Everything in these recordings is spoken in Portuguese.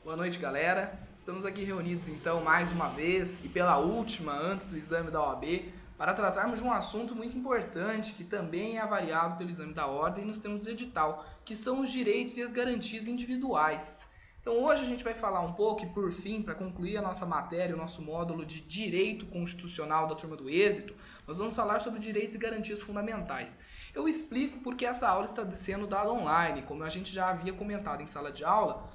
Boa noite, galera. Estamos aqui reunidos então mais uma vez e pela última antes do exame da OAB para tratarmos de um assunto muito importante que também é avaliado pelo exame da ordem e nos termos do edital, que são os direitos e as garantias individuais. Então hoje a gente vai falar um pouco e por fim, para concluir a nossa matéria, o nosso módulo de Direito Constitucional da Turma do Êxito, nós vamos falar sobre direitos e garantias fundamentais. Eu explico porque essa aula está sendo dada online, como a gente já havia comentado em sala de aula,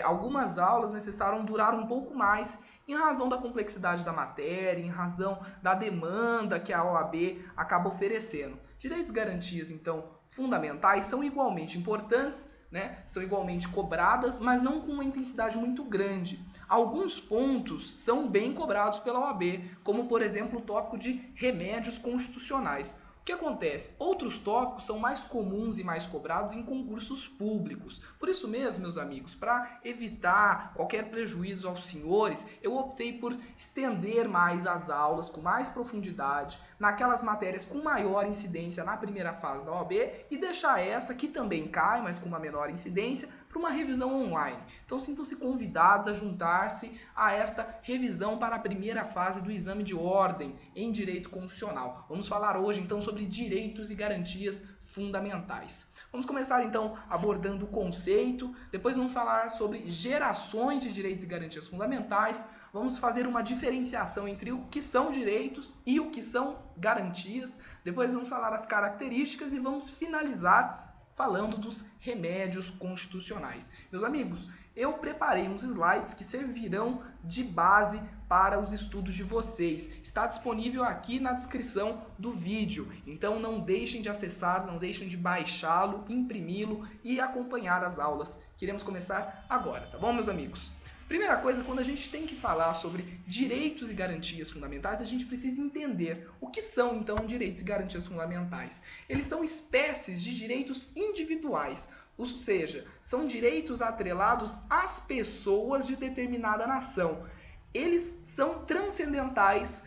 algumas aulas necessitaram durar um pouco mais em razão da complexidade da matéria, em razão da demanda que a OAB acaba oferecendo. Direitos e garantias, então, fundamentais são igualmente importantes, né? São igualmente cobradas, mas não com uma intensidade muito grande. Alguns pontos são bem cobrados pela OAB, como por exemplo o tópico de remédios constitucionais. O que acontece? Outros tópicos são mais comuns e mais cobrados em concursos públicos. Por isso mesmo, meus amigos, para evitar qualquer prejuízo aos senhores, eu optei por estender mais as aulas com mais profundidade naquelas matérias com maior incidência na primeira fase da OAB e deixar essa, que também cai, mas com uma menor incidência, para uma revisão online. Então sintam-se convidados a juntar-se a esta revisão para a primeira fase do exame de ordem em Direito Constitucional. Vamos falar hoje então sobre direitos e garantias fundamentais. Vamos começar então abordando o conceito, depois vamos falar sobre gerações de direitos e garantias fundamentais, vamos fazer uma diferenciação entre o que são direitos e o que são garantias, depois vamos falar as características e vamos finalizar falando dos remédios constitucionais. Meus amigos, eu preparei uns slides que servirão de base para os estudos de vocês. Está disponível aqui na descrição do vídeo, então não deixem de acessar, não deixem de baixá-lo, imprimi-lo e acompanhar as aulas. Queremos começar agora, tá bom, meus amigos? Primeira coisa, quando a gente tem que falar sobre direitos e garantias fundamentais, a gente precisa entender o que são, então, direitos e garantias fundamentais. Eles são espécies de direitos individuais, ou seja, são direitos atrelados às pessoas de determinada nação. Eles são transcendentais,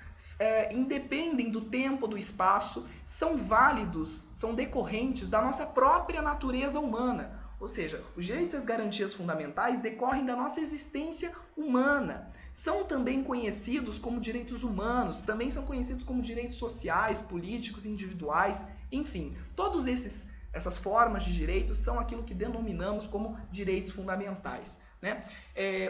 independem do tempo, do espaço, são válidos, são decorrentes da nossa própria natureza humana. Ou seja, os direitos e as garantias fundamentais decorrem da nossa existência humana. São também conhecidos como direitos humanos, também são conhecidos como direitos sociais, políticos, individuais, enfim. Todas essas formas de direitos são aquilo que denominamos como direitos fundamentais, né?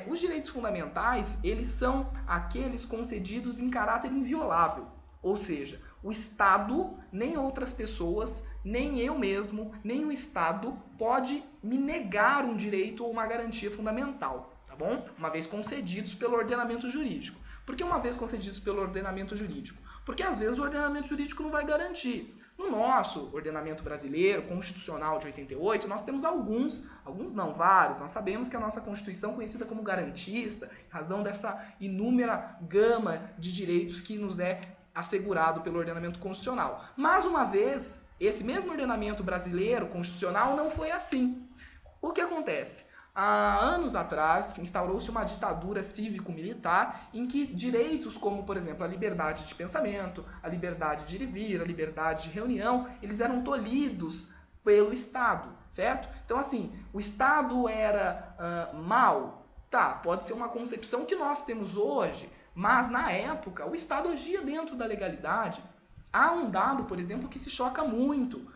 Os direitos fundamentais, eles são aqueles concedidos em caráter inviolável, ou seja, o Estado, nem outras pessoas, nem eu mesmo, nem o Estado pode me negar um direito ou uma garantia fundamental, tá bom? Uma vez concedidos pelo ordenamento jurídico. Por que uma vez concedidos pelo ordenamento jurídico? Porque às vezes o ordenamento jurídico não vai garantir. No nosso ordenamento brasileiro, constitucional de 88, nós temos alguns não, vários. Nós sabemos que a nossa Constituição é conhecida como garantista, em razão dessa inúmera gama de direitos que nos é assegurado pelo ordenamento constitucional. Mas uma vez, esse mesmo ordenamento brasileiro constitucional não foi assim. O que acontece? Há anos atrás, instaurou-se uma ditadura cívico-militar em que direitos como, por exemplo, a liberdade de pensamento, a liberdade de ir e vir, a liberdade de reunião, eles eram tolhidos pelo Estado, certo? Então, assim, o Estado era mau? Tá, pode ser uma concepção que nós temos hoje, mas na época o Estado agia dentro da legalidade. Há um dado, por exemplo, que se choca muito.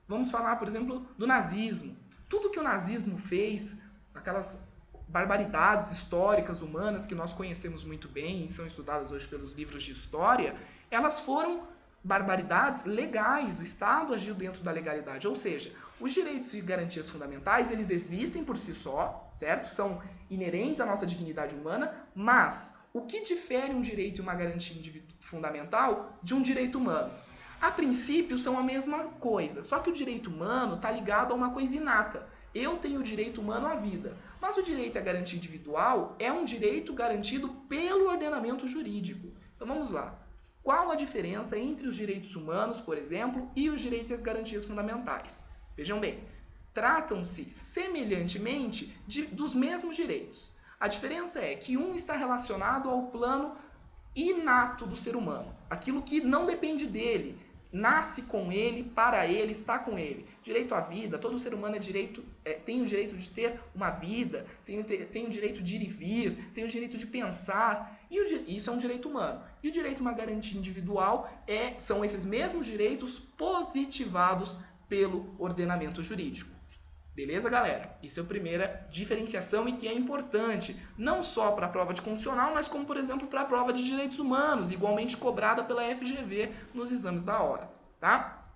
Vamos falar, por exemplo, do nazismo. Tudo que o nazismo fez, aquelas barbaridades históricas humanas que nós conhecemos muito bem e são estudadas hoje pelos livros de história, elas foram barbaridades legais. O Estado agiu dentro da legalidade, ou seja, os direitos e garantias fundamentais, eles existem por si só, certo? São inerentes à nossa dignidade humana, mas o que difere um direito e uma garantia fundamental de um direito humano? A princípio são a mesma coisa, só que o direito humano está ligado a uma coisa inata. Eu tenho o direito humano à vida, mas o direito à garantia individual é um direito garantido pelo ordenamento jurídico. Então vamos lá. Qual a diferença entre os direitos humanos, por exemplo, e os direitos e as garantias fundamentais? Vejam bem, tratam-se semelhantemente dos mesmos direitos. A diferença é que um está relacionado ao plano inato do ser humano, aquilo que não depende dele, nasce com ele, para ele, está com ele. Direito à vida, todo ser humano tem o direito de ter uma vida, tem o direito de ir e vir, tem o direito de pensar, isso é um direito humano. E o direito a uma garantia individual são esses mesmos direitos positivados pelo ordenamento jurídico. Beleza, galera? Isso é a primeira diferenciação e que é importante, não só para a prova de constitucional, mas como, por exemplo, para a prova de direitos humanos, igualmente cobrada pela FGV nos exames da ordem, tá?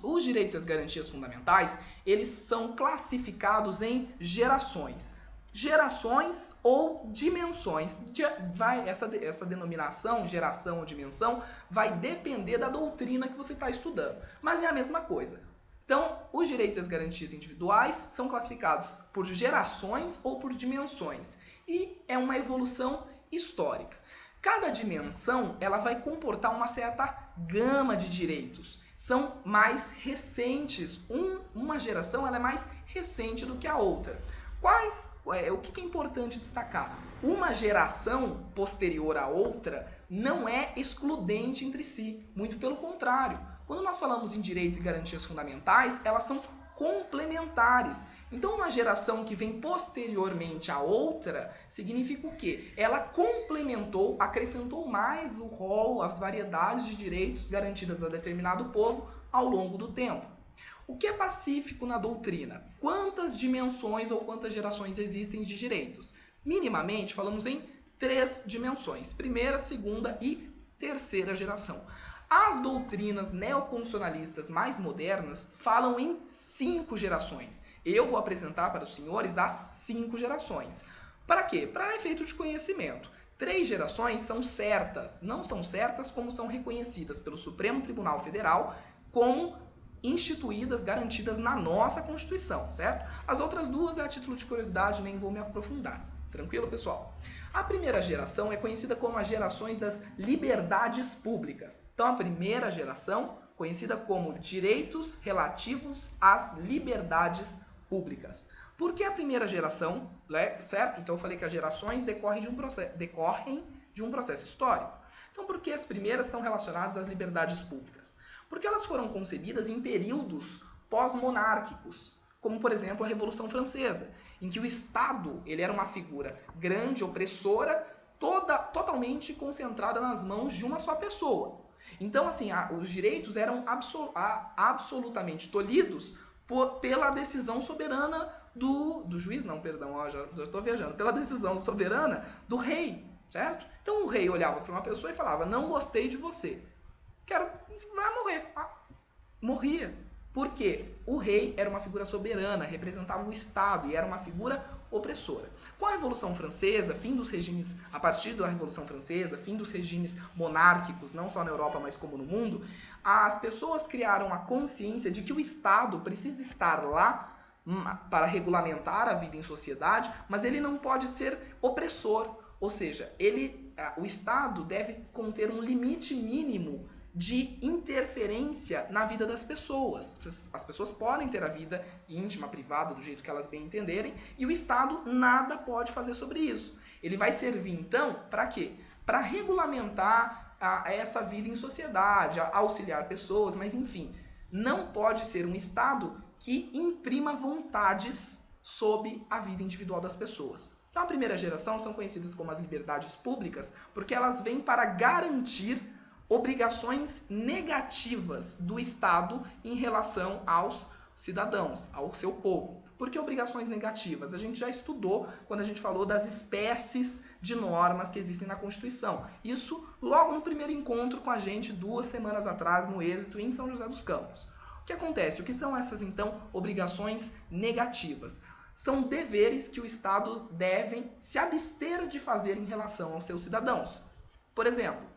Os direitos e as garantias fundamentais, eles são classificados em gerações. Gerações ou dimensões. Essa denominação, geração ou dimensão, vai depender da doutrina que você está estudando, mas é a mesma coisa. Então, os direitos e as garantias individuais são classificados por gerações ou por dimensões. E é uma evolução histórica. Cada dimensão ela vai comportar uma certa gama de direitos. São mais recentes. Uma geração ela é mais recente do que a outra. O que é importante destacar? Uma geração posterior à outra não é excludente entre si. Muito pelo contrário. Quando nós falamos em direitos e garantias fundamentais, elas são complementares. Então, uma geração que vem posteriormente à outra, significa o quê? Ela complementou, acrescentou mais o rol, as variedades de direitos garantidas a determinado povo ao longo do tempo. O que é pacífico na doutrina? Quantas dimensões ou quantas gerações existem de direitos? Minimamente, falamos em 3 dimensões. Primeira, segunda e terceira geração. As doutrinas neoconstitucionalistas mais modernas falam em 5 gerações. Eu vou apresentar para os senhores as 5 gerações. Para quê? Para efeito de conhecimento. 3 gerações são certas, não são certas como são reconhecidas pelo Supremo Tribunal Federal como instituídas, garantidas na nossa Constituição, certo? As outras 2 é a título de curiosidade, nem vou me aprofundar. Tranquilo, pessoal? A primeira geração é conhecida como as gerações das liberdades públicas. Então, a primeira geração, conhecida como direitos relativos às liberdades públicas. Por que a primeira geração, certo? Então, eu falei que as gerações decorrem de um processo histórico. Então, por que as primeiras estão relacionadas às liberdades públicas? Porque elas foram concebidas em períodos pós-monárquicos, como, por exemplo, a Revolução Francesa, em que o Estado ele era uma figura grande, opressora, totalmente concentrada nas mãos de uma só pessoa. Então, assim, os direitos eram absolutamente tolhidos pela decisão soberana do juiz, não, perdão, já estou viajando, pela decisão soberana do rei, certo? Então, o rei olhava para uma pessoa e falava, não gostei de você, vai morrer. Morria. Por quê? O rei era uma figura soberana, representava o Estado e era uma figura opressora. Com a Revolução Francesa, a partir da Revolução Francesa, fim dos regimes monárquicos, não só na Europa, mas como no mundo, as pessoas criaram a consciência de que o Estado precisa estar lá para regulamentar a vida em sociedade, mas ele não pode ser opressor. Ou seja, o Estado deve conter um limite mínimo de interferência na vida das pessoas. As pessoas podem ter a vida íntima, privada, do jeito que elas bem entenderem, e o Estado nada pode fazer sobre isso. Ele vai servir, então, para quê? Para regulamentar essa vida em sociedade, auxiliar pessoas, mas enfim, não pode ser um Estado que imprima vontades sobre a vida individual das pessoas. Então, a primeira geração são conhecidas como as liberdades públicas, porque elas vêm para garantir obrigações negativas do Estado em relação aos cidadãos, ao seu povo. Por que obrigações negativas? A gente já estudou quando a gente falou das espécies de normas que existem na Constituição. Isso logo no primeiro encontro com a gente 2 semanas atrás no Êxito em São José dos Campos. O que acontece? O que são essas, então, obrigações negativas? São deveres que o Estado deve se abster de fazer em relação aos seus cidadãos. Por exemplo,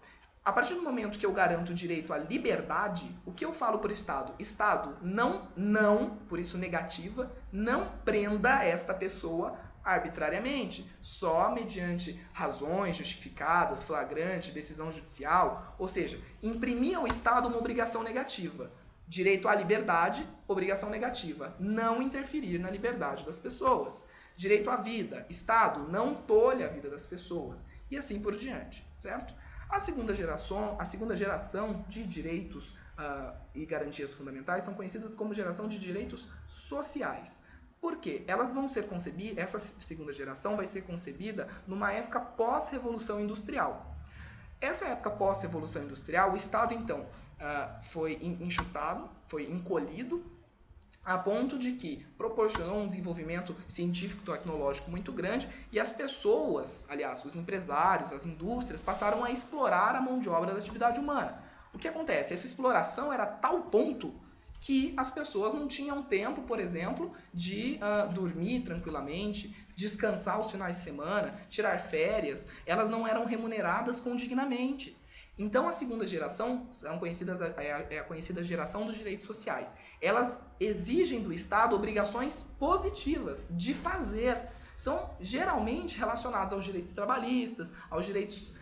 a partir do momento que eu garanto o direito à liberdade, o que eu falo para o Estado? Estado, não, por isso negativa, não prenda esta pessoa arbitrariamente, só mediante razões justificadas, flagrante, decisão judicial, ou seja, imprimir ao Estado uma obrigação negativa. Direito à liberdade, obrigação negativa, não interferir na liberdade das pessoas. Direito à vida, Estado, não tolhe a vida das pessoas, e assim por diante, certo? A segunda geração de direitos e garantias fundamentais são conhecidas como geração de direitos sociais. Por quê? Elas vão ser concebidas, essa segunda geração vai ser concebida numa época pós-revolução industrial. Essa época pós-revolução industrial, o Estado então foi enxutado, foi encolhido, a ponto de que proporcionou um desenvolvimento científico-tecnológico muito grande e as pessoas, aliás, os empresários, as indústrias, passaram a explorar a mão de obra da atividade humana. O que acontece? Essa exploração era a tal ponto que as pessoas não tinham tempo, por exemplo, de dormir tranquilamente, descansar os finais de semana, tirar férias, elas não eram remuneradas condignamente. Então a segunda geração é a conhecida geração dos direitos sociais. Elas exigem do Estado obrigações positivas de fazer. São geralmente relacionadas aos direitos trabalhistas, aos direitos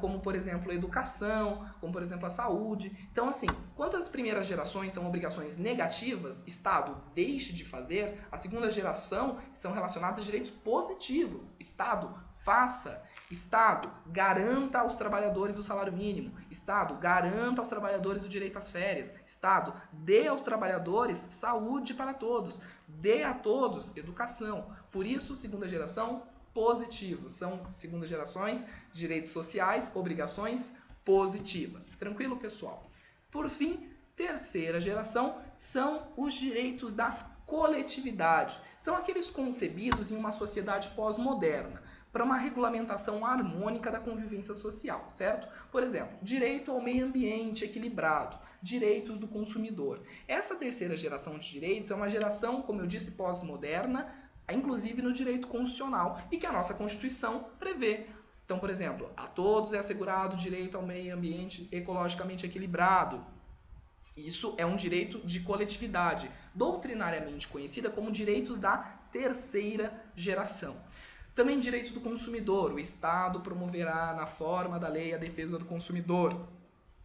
como, por exemplo, a educação, como, por exemplo, a saúde. Então, assim, quanto as primeiras gerações são obrigações negativas, Estado deixe de fazer, a segunda geração são relacionadas a direitos positivos, Estado faça. Estado, garanta aos trabalhadores o salário mínimo. Estado, garanta aos trabalhadores o direito às férias. Estado, dê aos trabalhadores saúde para todos. Dê a todos educação. Por isso, segunda geração, positivos. São segunda gerações, direitos sociais, obrigações positivas. Tranquilo, pessoal? Por fim, terceira geração são os direitos da coletividade. São aqueles concebidos em uma sociedade pós-moderna, para uma regulamentação harmônica da convivência social, certo? Por exemplo, direito ao meio ambiente equilibrado, direitos do consumidor. Essa terceira geração de direitos é uma geração, como eu disse, pós-moderna, inclusive no direito constitucional, e que a nossa Constituição prevê. Então, por exemplo, a todos é assegurado o direito ao meio ambiente ecologicamente equilibrado. Isso é um direito de coletividade, doutrinariamente conhecida como direitos da terceira geração. Também direitos do consumidor. O Estado promoverá, na forma da lei, a defesa do consumidor.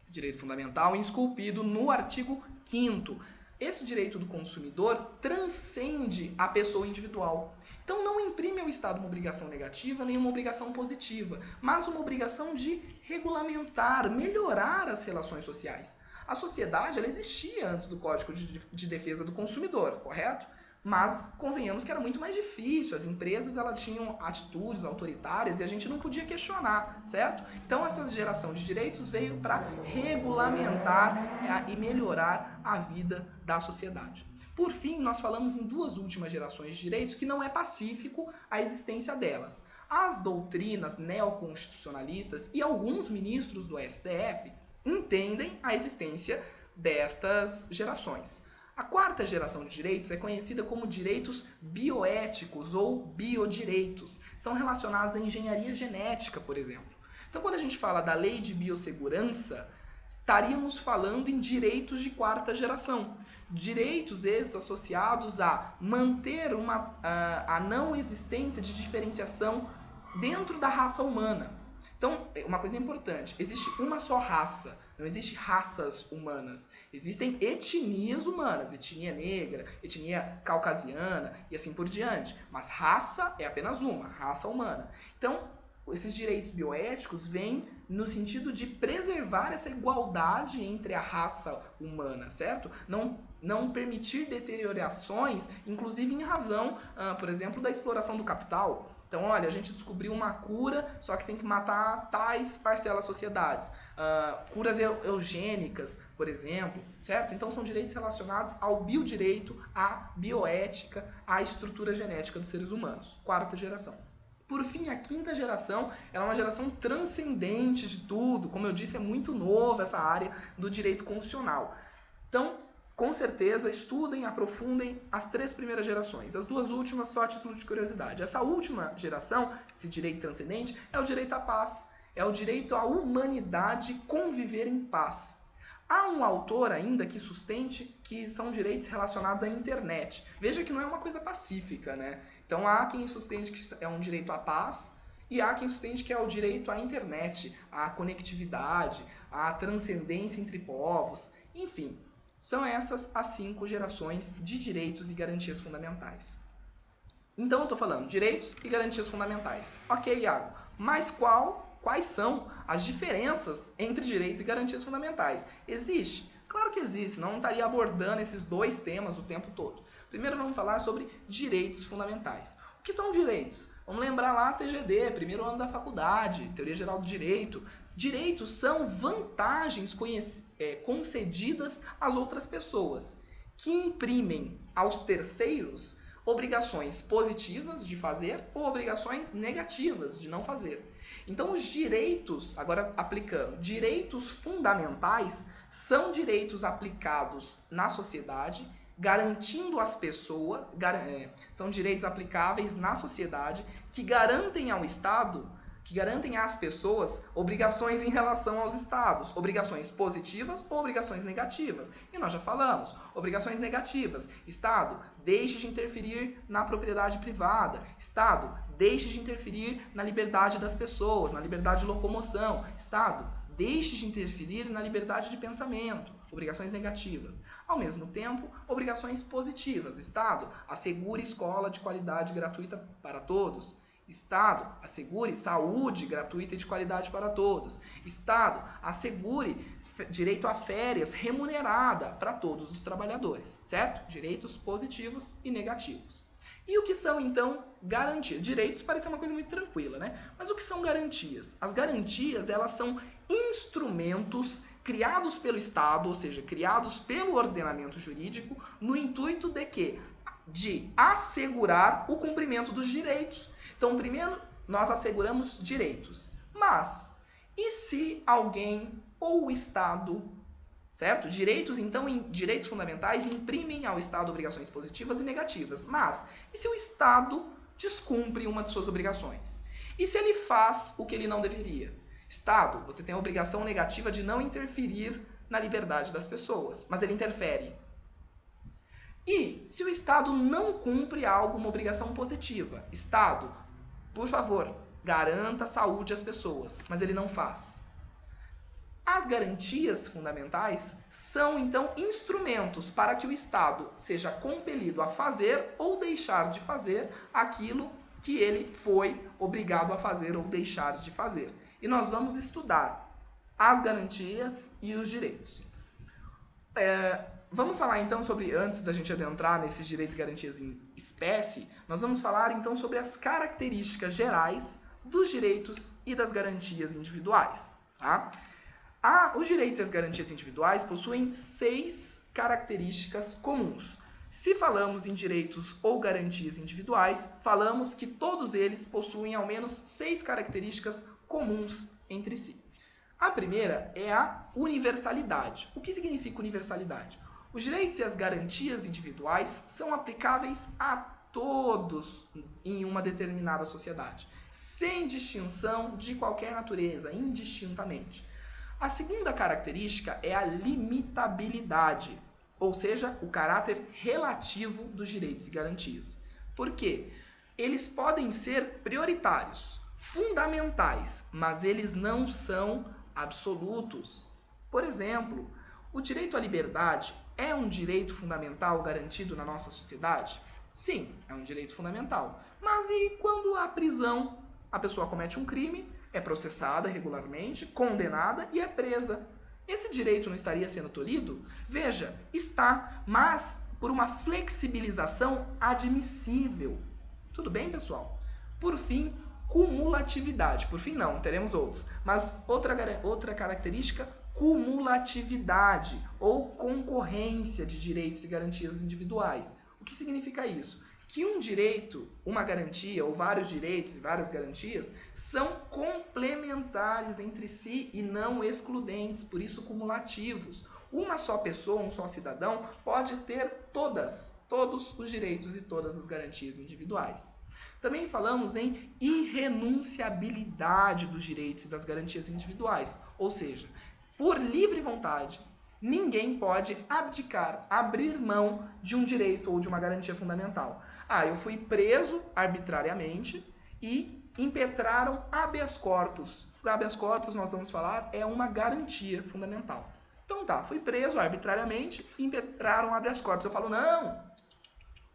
Direito fundamental esculpido no artigo 5º. Esse direito do consumidor transcende a pessoa individual. Então não imprime ao Estado uma obrigação negativa nem uma obrigação positiva, mas uma obrigação de regulamentar, melhorar as relações sociais. A sociedade ela existia antes do Código de Defesa do Consumidor, correto? Mas convenhamos que era muito mais difícil, as empresas elas tinham atitudes autoritárias e a gente não podia questionar, certo? Então essa geração de direitos veio para regulamentar e melhorar a vida da sociedade. Por fim, nós falamos em duas últimas gerações de direitos que não é pacífico a existência delas. As doutrinas neoconstitucionalistas e alguns ministros do STF entendem a existência destas gerações. A quarta geração de direitos é conhecida como direitos bioéticos ou biodireitos. São relacionados à engenharia genética, por exemplo. Então, quando a gente fala da lei de biossegurança, estaríamos falando em direitos de quarta geração. Direitos esses associados a manter a não existência de diferenciação dentro da raça humana. Então, uma coisa importante, existe uma só raça, não existe raças humanas. Existem etnias humanas, etnia negra, etnia caucasiana e assim por diante. Mas raça é apenas uma, raça humana. Então, esses direitos bioéticos vêm no sentido de preservar essa igualdade entre a raça humana, certo? Não permitir deteriorações, inclusive em razão, por exemplo, da exploração do capital. Então, olha, a gente descobriu uma cura, só que tem que matar tais parcelas sociedades. Curas eugênicas, por exemplo, certo? Então, são direitos relacionados ao biodireito, à bioética, à estrutura genética dos seres humanos. Quarta geração. Por fim, a quinta geração ela é uma geração transcendente de tudo. Como eu disse, é muito nova essa área do direito constitucional. Então, com certeza, estudem, aprofundem as três primeiras gerações. As duas últimas, só a título de curiosidade. Essa última geração, esse direito transcendente, é o direito à paz. É o direito à humanidade conviver em paz. Há um autor ainda que sustente que são direitos relacionados à internet. Veja que não é uma coisa pacífica, né? Então há quem sustente que é um direito à paz e há quem sustente que é o direito à internet, à conectividade, à transcendência entre povos, enfim. São essas as 5 gerações de direitos e garantias fundamentais. Então eu estou falando direitos e garantias fundamentais. Ok, Iago, mas qual quais são as diferenças entre direitos e garantias fundamentais. Existe? Claro que existe, senão não estaria abordando esses dois temas o tempo todo. Primeiro vamos falar sobre direitos fundamentais. O que são direitos? Vamos lembrar lá TGD, primeiro ano da faculdade, Teoria Geral do Direito. Direitos são vantagens concedidas às outras pessoas, que imprimem aos terceiros obrigações positivas de fazer ou obrigações negativas de não fazer. Então os direitos, agora aplicando, direitos fundamentais são direitos aplicados na sociedade, garantindo às pessoas, são direitos aplicáveis na sociedade que garantem ao Estado, que garantem às pessoas obrigações em relação aos estados, obrigações positivas ou obrigações negativas. E nós já falamos, obrigações negativas. Estado, deixe de interferir na propriedade privada. Estado, deixe de interferir na liberdade das pessoas, na liberdade de locomoção. Estado, deixe de interferir na liberdade de pensamento. Obrigações negativas. Ao mesmo tempo, obrigações positivas. Estado, assegure escola de qualidade gratuita para todos. Estado, assegure saúde gratuita e de qualidade para todos. Estado, assegure direito a férias remunerada para todos os trabalhadores, certo? Direitos positivos e negativos. E o que são, então, garantias? Direitos parece uma coisa muito tranquila, né? Mas o que são garantias? As garantias, elas são instrumentos criados pelo Estado, ou seja, criados pelo ordenamento jurídico, no intuito de quê? De assegurar o cumprimento dos direitos. Então, primeiro, nós asseguramos direitos. Mas, e se alguém ou o Estado, certo? Direitos, então, direitos fundamentais imprimem ao Estado obrigações positivas e negativas. Mas, e se o Estado descumpre uma de suas obrigações? E se ele faz o que ele não deveria? Estado, você tem a obrigação negativa de não interferir na liberdade das pessoas, mas ele interfere. E se o Estado não cumpre algo, uma obrigação positiva? Estado, por favor, garanta a saúde às pessoas, mas ele não faz. As garantias fundamentais são, então, instrumentos para que o Estado seja compelido a fazer ou deixar de fazer aquilo que ele foi obrigado a fazer ou deixar de fazer. E nós vamos estudar as garantias e os direitos. Vamos falar então sobre, antes da gente adentrar nesses direitos e garantias em espécie, nós vamos falar então sobre as características gerais dos direitos e das garantias individuais. Tá? Os direitos e as garantias individuais possuem 6 características comuns. Se falamos em direitos ou garantias individuais, falamos que todos eles possuem ao menos 6 características comuns entre si. A primeira é a universalidade. O que significa universalidade? Os direitos e as garantias individuais são aplicáveis a todos em uma determinada sociedade, sem distinção de qualquer natureza, indistintamente. A segunda característica é a limitabilidade, ou seja, o caráter relativo dos direitos e garantias. Por quê? Eles podem ser prioritários, fundamentais, mas eles não são absolutos. Por exemplo, o direito à liberdade é um direito fundamental garantido na nossa sociedade? Sim, é um direito fundamental. Mas e quando há prisão? A pessoa comete um crime, é processada regularmente, condenada e é presa. Esse direito não estaria sendo tolhido? Veja, está, mas por uma flexibilização admissível. Tudo bem, pessoal? Por fim, cumulatividade. Por fim, não, teremos outros. Mas outra característica, cumulatividade ou concorrência de direitos e garantias individuais. O que significa isso? Que um direito, uma garantia ou vários direitos e várias garantias são complementares entre si e não excludentes, por isso cumulativos. Uma só pessoa, um só cidadão pode ter todos os direitos e todas as garantias individuais. Também falamos em irrenunciabilidade dos direitos e das garantias individuais, ou seja, por livre vontade, ninguém pode abdicar, abrir mão de um direito ou de uma garantia fundamental. Eu fui preso arbitrariamente e impetraram habeas corpus. O habeas corpus, nós vamos falar, é uma garantia fundamental. Então fui preso arbitrariamente e impetraram habeas corpus. Eu falo,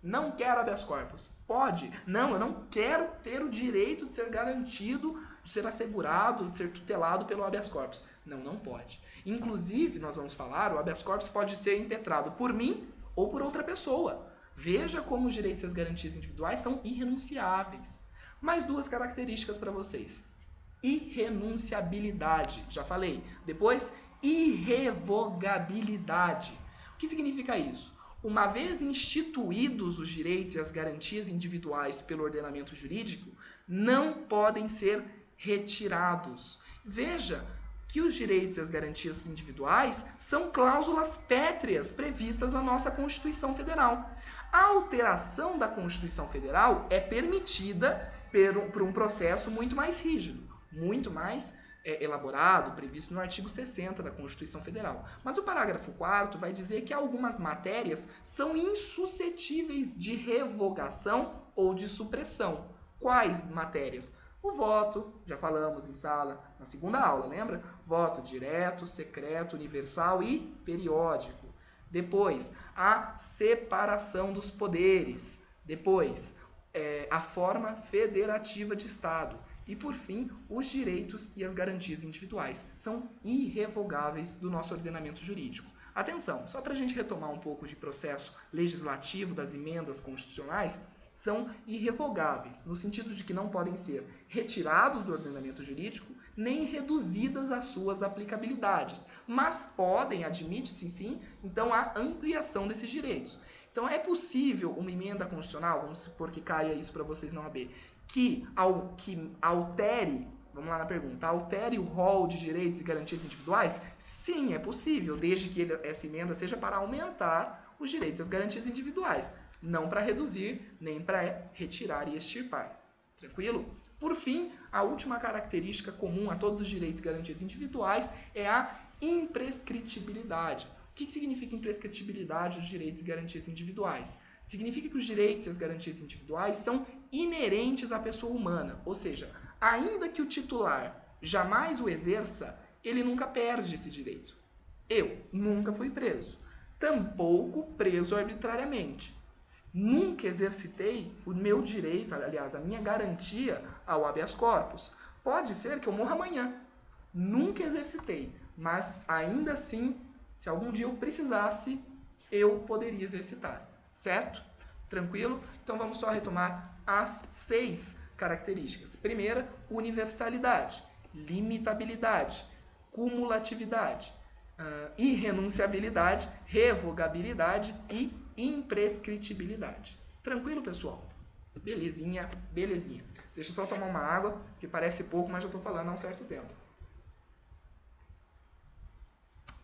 não quero habeas corpus. Pode? Não, eu não quero ter o direito de ser garantido ser assegurado, de ser tutelado pelo habeas corpus. Não, não pode. Inclusive, nós vamos falar, o habeas corpus pode ser impetrado por mim ou por outra pessoa. Veja como os direitos e as garantias individuais são irrenunciáveis. Mais duas características para vocês. Irrenunciabilidade, já falei. Depois, irrevogabilidade. O que significa isso? Uma vez instituídos os direitos e as garantias individuais pelo ordenamento jurídico, não podem ser retirados. Veja que os direitos e as garantias individuais são cláusulas pétreas previstas na nossa Constituição Federal. A alteração da Constituição Federal é permitida por um processo muito mais rígido, muito mais elaborado, previsto no artigo 60 da Constituição Federal. Mas o parágrafo 4º vai dizer que algumas matérias são insuscetíveis de revogação ou de supressão. Quais matérias? O voto, já falamos em sala, na segunda aula, lembra? Voto direto, secreto, universal e periódico. Depois, a separação dos poderes. Depois, a forma federativa de Estado. E, por fim, os direitos e as garantias individuais são irrevogáveis do nosso ordenamento jurídico. Atenção, só para a gente retomar um pouco de processo legislativo das emendas constitucionais, são irrevogáveis, no sentido de que não podem ser retirados do ordenamento jurídico, nem reduzidas as suas aplicabilidades, mas podem, admite-se sim, então a ampliação desses direitos. Então é possível uma emenda constitucional, vamos supor que caia isso para vocês na OAB, que altere, vamos lá na pergunta, altere o rol de direitos e garantias individuais? Sim, é possível, desde que essa emenda seja para aumentar os direitos e as garantias individuais, não para reduzir, nem para retirar e extirpar. Tranquilo? Por fim, a última característica comum a todos os direitos e garantias individuais é a imprescritibilidade. O que significa imprescritibilidade dos direitos e garantias individuais? Significa que os direitos e as garantias individuais são inerentes à pessoa humana, ou seja, ainda que o titular jamais o exerça, ele nunca perde esse direito. Eu nunca fui preso, tampouco preso arbitrariamente. Nunca exercitei o meu direito, aliás, a minha garantia ao habeas corpus. Pode ser que eu morra amanhã. Nunca exercitei, mas ainda assim, se algum dia eu precisasse, eu poderia exercitar. Certo? Tranquilo? Então vamos só retomar as 6 características. Primeira, universalidade, limitabilidade, cumulatividade, irrenunciabilidade, revogabilidade e imprescritibilidade. Tranquilo, pessoal? Belezinha, belezinha. Deixa eu só tomar uma água, que parece pouco, mas já estou falando há um certo tempo.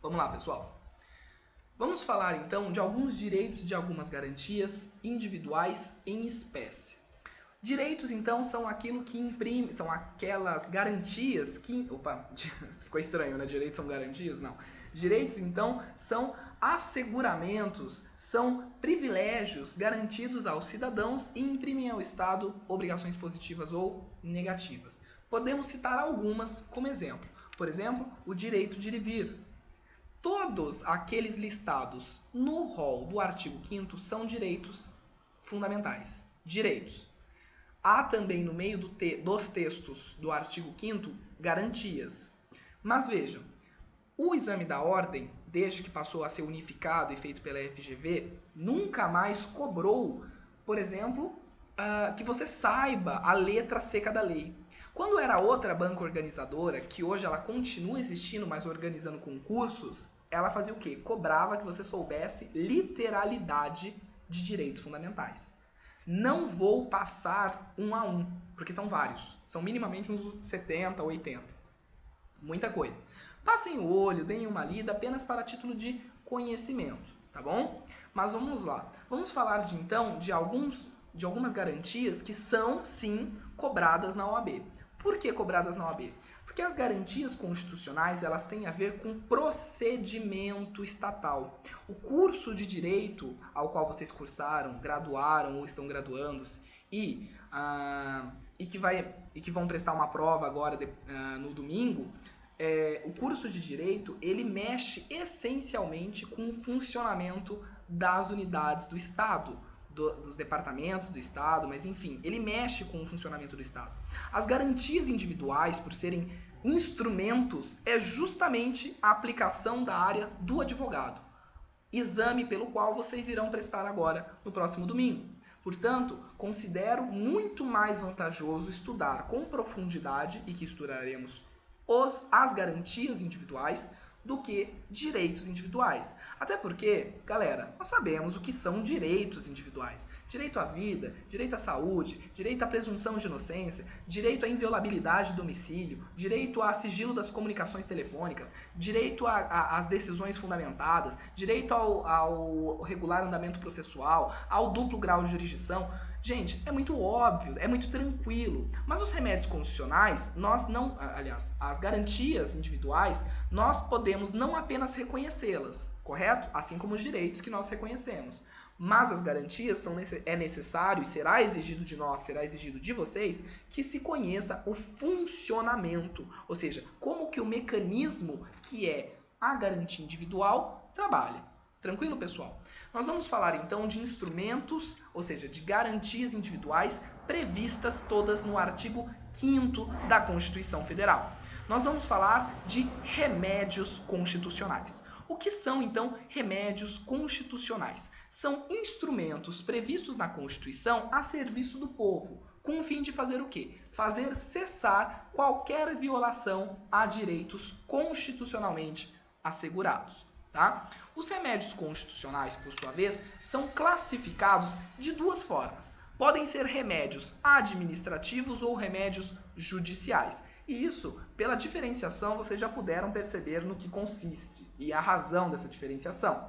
Vamos lá, pessoal. Vamos falar então de alguns direitos e de algumas garantias individuais em espécie. Direitos, então, são aquilo que imprime, são aquelas garantias que... Opa, ficou estranho, né? Direitos são garantias? Não. Direitos, então, são asseguramentos, são privilégios garantidos aos cidadãos e imprimem ao Estado obrigações positivas ou negativas. Podemos citar algumas como exemplo. Por exemplo, o direito de ir e vir. Todos aqueles listados no rol do artigo 5º são direitos fundamentais. Direitos. Há também no meio dos textos do artigo 5º garantias. Mas vejam, o exame da ordem, desde que passou a ser unificado e feito pela FGV, nunca mais cobrou, por exemplo, que você saiba a letra seca da lei. Quando era outra banca organizadora, que hoje ela continua existindo, mas organizando concursos, ela fazia o quê? Cobrava que você soubesse literalidade de direitos fundamentais. Não vou passar um a um, porque são vários. São minimamente uns 70, 80. Muita coisa. Passem o olho, deem uma lida apenas para título de conhecimento, tá bom? Mas vamos lá. Vamos falar então de algumas garantias que são, sim, cobradas na OAB. Por que cobradas na OAB? Porque as garantias constitucionais, elas têm a ver com procedimento estatal. O curso de direito ao qual vocês cursaram, graduaram ou estão graduando-se e que vão prestar uma prova agora no domingo, o curso de direito, ele mexe essencialmente com o funcionamento das unidades do Estado, dos departamentos do Estado, mas enfim, ele mexe com o funcionamento do Estado. As garantias individuais, por serem instrumentos, é justamente a aplicação da área do advogado. Exame pelo qual vocês irão prestar agora no próximo domingo. Portanto, considero muito mais vantajoso estudar com profundidade, e que estudaremos as garantias individuais, do que direitos individuais. Até porque, galera, nós sabemos o que são direitos individuais. Direito à vida, direito à saúde, direito à presunção de inocência, direito à inviolabilidade do domicílio, direito a sigilo das comunicações telefônicas, direito às decisões fundamentadas, direito ao regular andamento processual, ao duplo grau de jurisdição. Gente, é muito óbvio, é muito tranquilo. Mas os remédios constitucionais, as garantias individuais, nós podemos não apenas reconhecê-las, correto? Assim como os direitos que nós reconhecemos. Mas as garantias é necessário e será exigido de nós, será exigido de vocês, que se conheça o funcionamento. Ou seja, como que o mecanismo que é a garantia individual trabalha. Tranquilo, pessoal? Nós vamos falar então de instrumentos, ou seja, de garantias individuais previstas todas no artigo 5º da Constituição Federal. Nós vamos falar de remédios constitucionais. O que são então remédios constitucionais? São instrumentos previstos na Constituição a serviço do povo, com o fim de fazer o quê? Fazer cessar qualquer violação a direitos constitucionalmente assegurados. Tá? Os remédios constitucionais, por sua vez, são classificados de duas formas. Podem ser remédios administrativos ou remédios judiciais. E isso, pela diferenciação, vocês já puderam perceber no que consiste e a razão dessa diferenciação.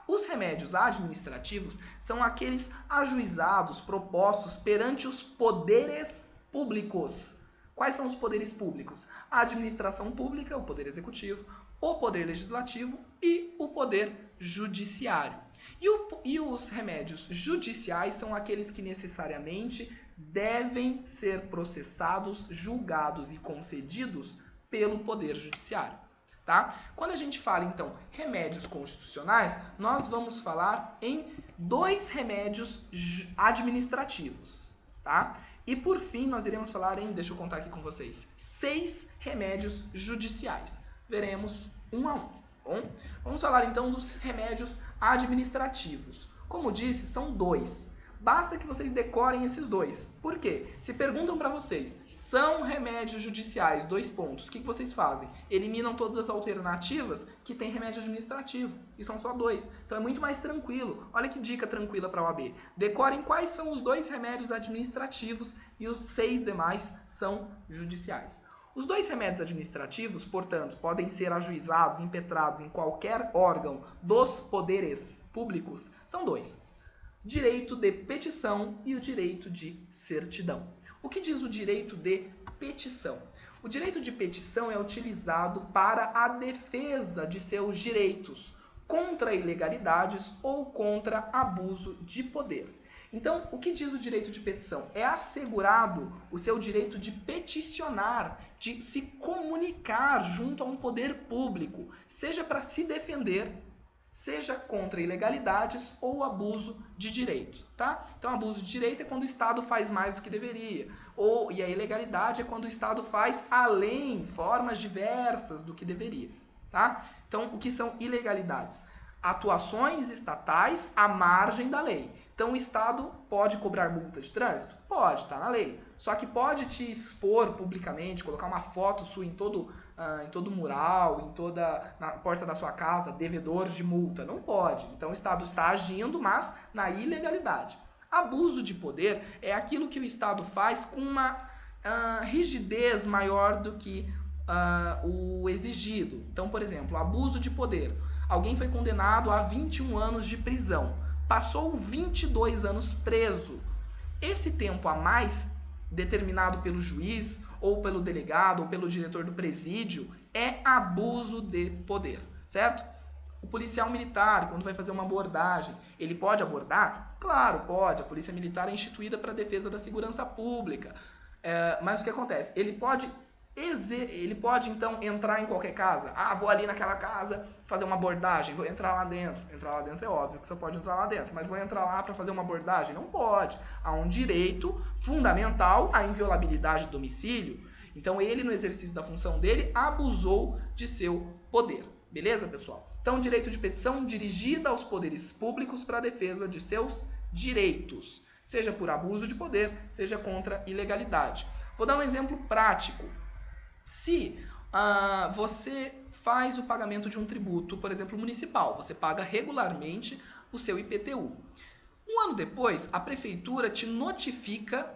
Os remédios administrativos são aqueles ajuizados, propostos perante os poderes públicos. Quais são os poderes públicos? A administração pública, o poder executivo, o poder legislativo e o poder judiciário. E os remédios judiciais são aqueles que necessariamente devem ser processados, julgados e concedidos pelo poder judiciário. Tá? Quando a gente fala, então, remédios constitucionais, nós vamos falar em 2 remédios administrativos. Tá? E por fim, nós iremos falar em, deixa eu contar aqui com vocês, 6 remédios judiciais. Veremos um a um. Bom, vamos falar então dos remédios administrativos. Como disse, são 2. Basta que vocês decorem esses 2. Por quê? Se perguntam para vocês, são remédios judiciais, 2 pontos, o que vocês fazem? Eliminam todas as alternativas que tem remédio administrativo. E são só 2. Então é muito mais tranquilo. Olha que dica tranquila para a OAB. Decorem quais são os 2 remédios administrativos e os 6 demais são judiciais. Os 2 remédios administrativos, portanto, podem ser ajuizados, impetrados em qualquer órgão dos poderes públicos. São 2. Direito de petição e o direito de certidão. O que diz o direito de petição? O direito de petição é utilizado para a defesa de seus direitos contra ilegalidades ou contra abuso de poder. Então, o que diz o direito de petição? É assegurado o seu direito de peticionar, de se comunicar junto a um poder público, seja para se defender, seja contra ilegalidades ou abuso de direitos, tá? Então, abuso de direito é quando o Estado faz mais do que deveria, e a ilegalidade é quando o Estado faz além, formas diversas do que deveria, tá? Então, o que são ilegalidades? Atuações estatais à margem da lei. Então, o Estado pode cobrar multa de trânsito? Pode, está na lei. Só que pode te expor publicamente, colocar uma foto sua em todo mural, na porta da sua casa, devedor de multa. Não pode. Então, o Estado está agindo, mas na ilegalidade. Abuso de poder é aquilo que o Estado faz com uma rigidez maior do que o exigido. Então, por exemplo, abuso de poder. Alguém foi condenado a 21 anos de prisão. Passou 22 anos preso. Esse tempo a mais, determinado pelo juiz, ou pelo delegado, ou pelo diretor do presídio, é abuso de poder, certo? O policial militar, quando vai fazer uma abordagem, ele pode abordar? Claro, pode. A polícia militar é instituída para a defesa da segurança pública. Mas o que acontece? Ele pode Ele pode, então, entrar em qualquer casa. Ah, vou ali naquela casa fazer uma abordagem, vou entrar lá dentro. Entrar lá dentro é óbvio que você pode entrar lá dentro, mas vou entrar lá para fazer uma abordagem? Não pode. Há um direito fundamental à inviolabilidade do domicílio. Então, ele, no exercício da função dele, abusou de seu poder. Beleza, pessoal? Então, direito de petição dirigida aos poderes públicos para a defesa de seus direitos, seja por abuso de poder, seja contra ilegalidade. Vou dar um exemplo prático. Se você faz o pagamento de um tributo, por exemplo, municipal, você paga regularmente o seu IPTU. Um ano depois, a prefeitura te notifica,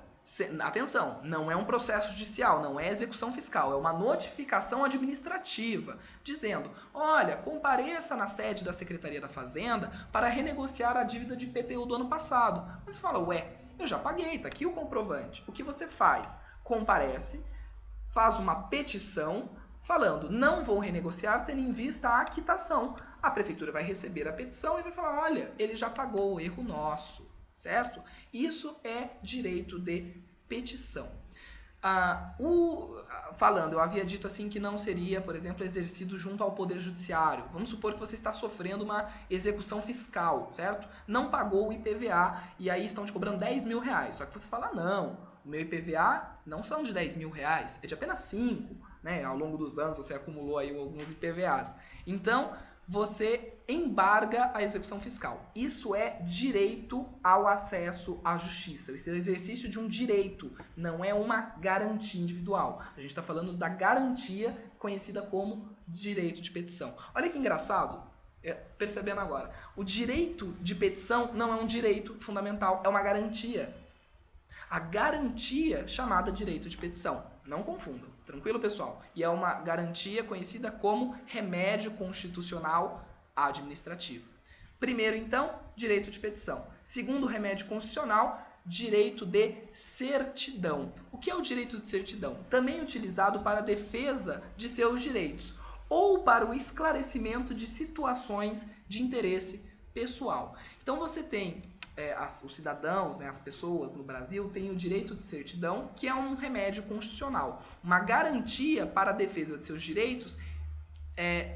atenção, não é um processo judicial, não é execução fiscal, é uma notificação administrativa, dizendo, olha, compareça na sede da Secretaria da Fazenda para renegociar a dívida de IPTU do ano passado. Você fala, ué, eu já paguei, tá aqui o comprovante. O que você faz? Comparece, faz uma petição falando, não vou renegociar tendo em vista a quitação. A prefeitura vai receber a petição e vai falar, olha, ele já pagou, erro nosso, certo? Isso é direito de petição. Falando, eu havia dito assim que não seria, por exemplo, exercido junto ao Poder Judiciário. Vamos supor que você está sofrendo uma execução fiscal, certo? Não pagou o IPVA e aí estão te cobrando 10 mil reais. Só que você fala, não, o meu IPVA não são de 10 mil reais, é de apenas 5, né? Ao longo dos anos você acumulou aí alguns IPVAs. Então, você embarga a execução fiscal. Isso é direito ao acesso à justiça. Isso é o exercício de um direito, não é uma garantia individual. A gente está falando da garantia conhecida como direito de petição. Olha que engraçado, percebendo agora. O direito de petição não é um direito fundamental, é uma garantia. A garantia chamada direito de petição. Não confundam, tranquilo, pessoal? E é uma garantia conhecida como remédio constitucional administrativo. Primeiro, então, direito de petição. Segundo, remédio constitucional, direito de certidão. O que é o direito de certidão? Também utilizado para a defesa de seus direitos ou para o esclarecimento de situações de interesse pessoal. Então, você tem os cidadãos, né, as pessoas no Brasil têm o direito de certidão, que é um remédio constitucional, uma garantia para a defesa de seus direitos,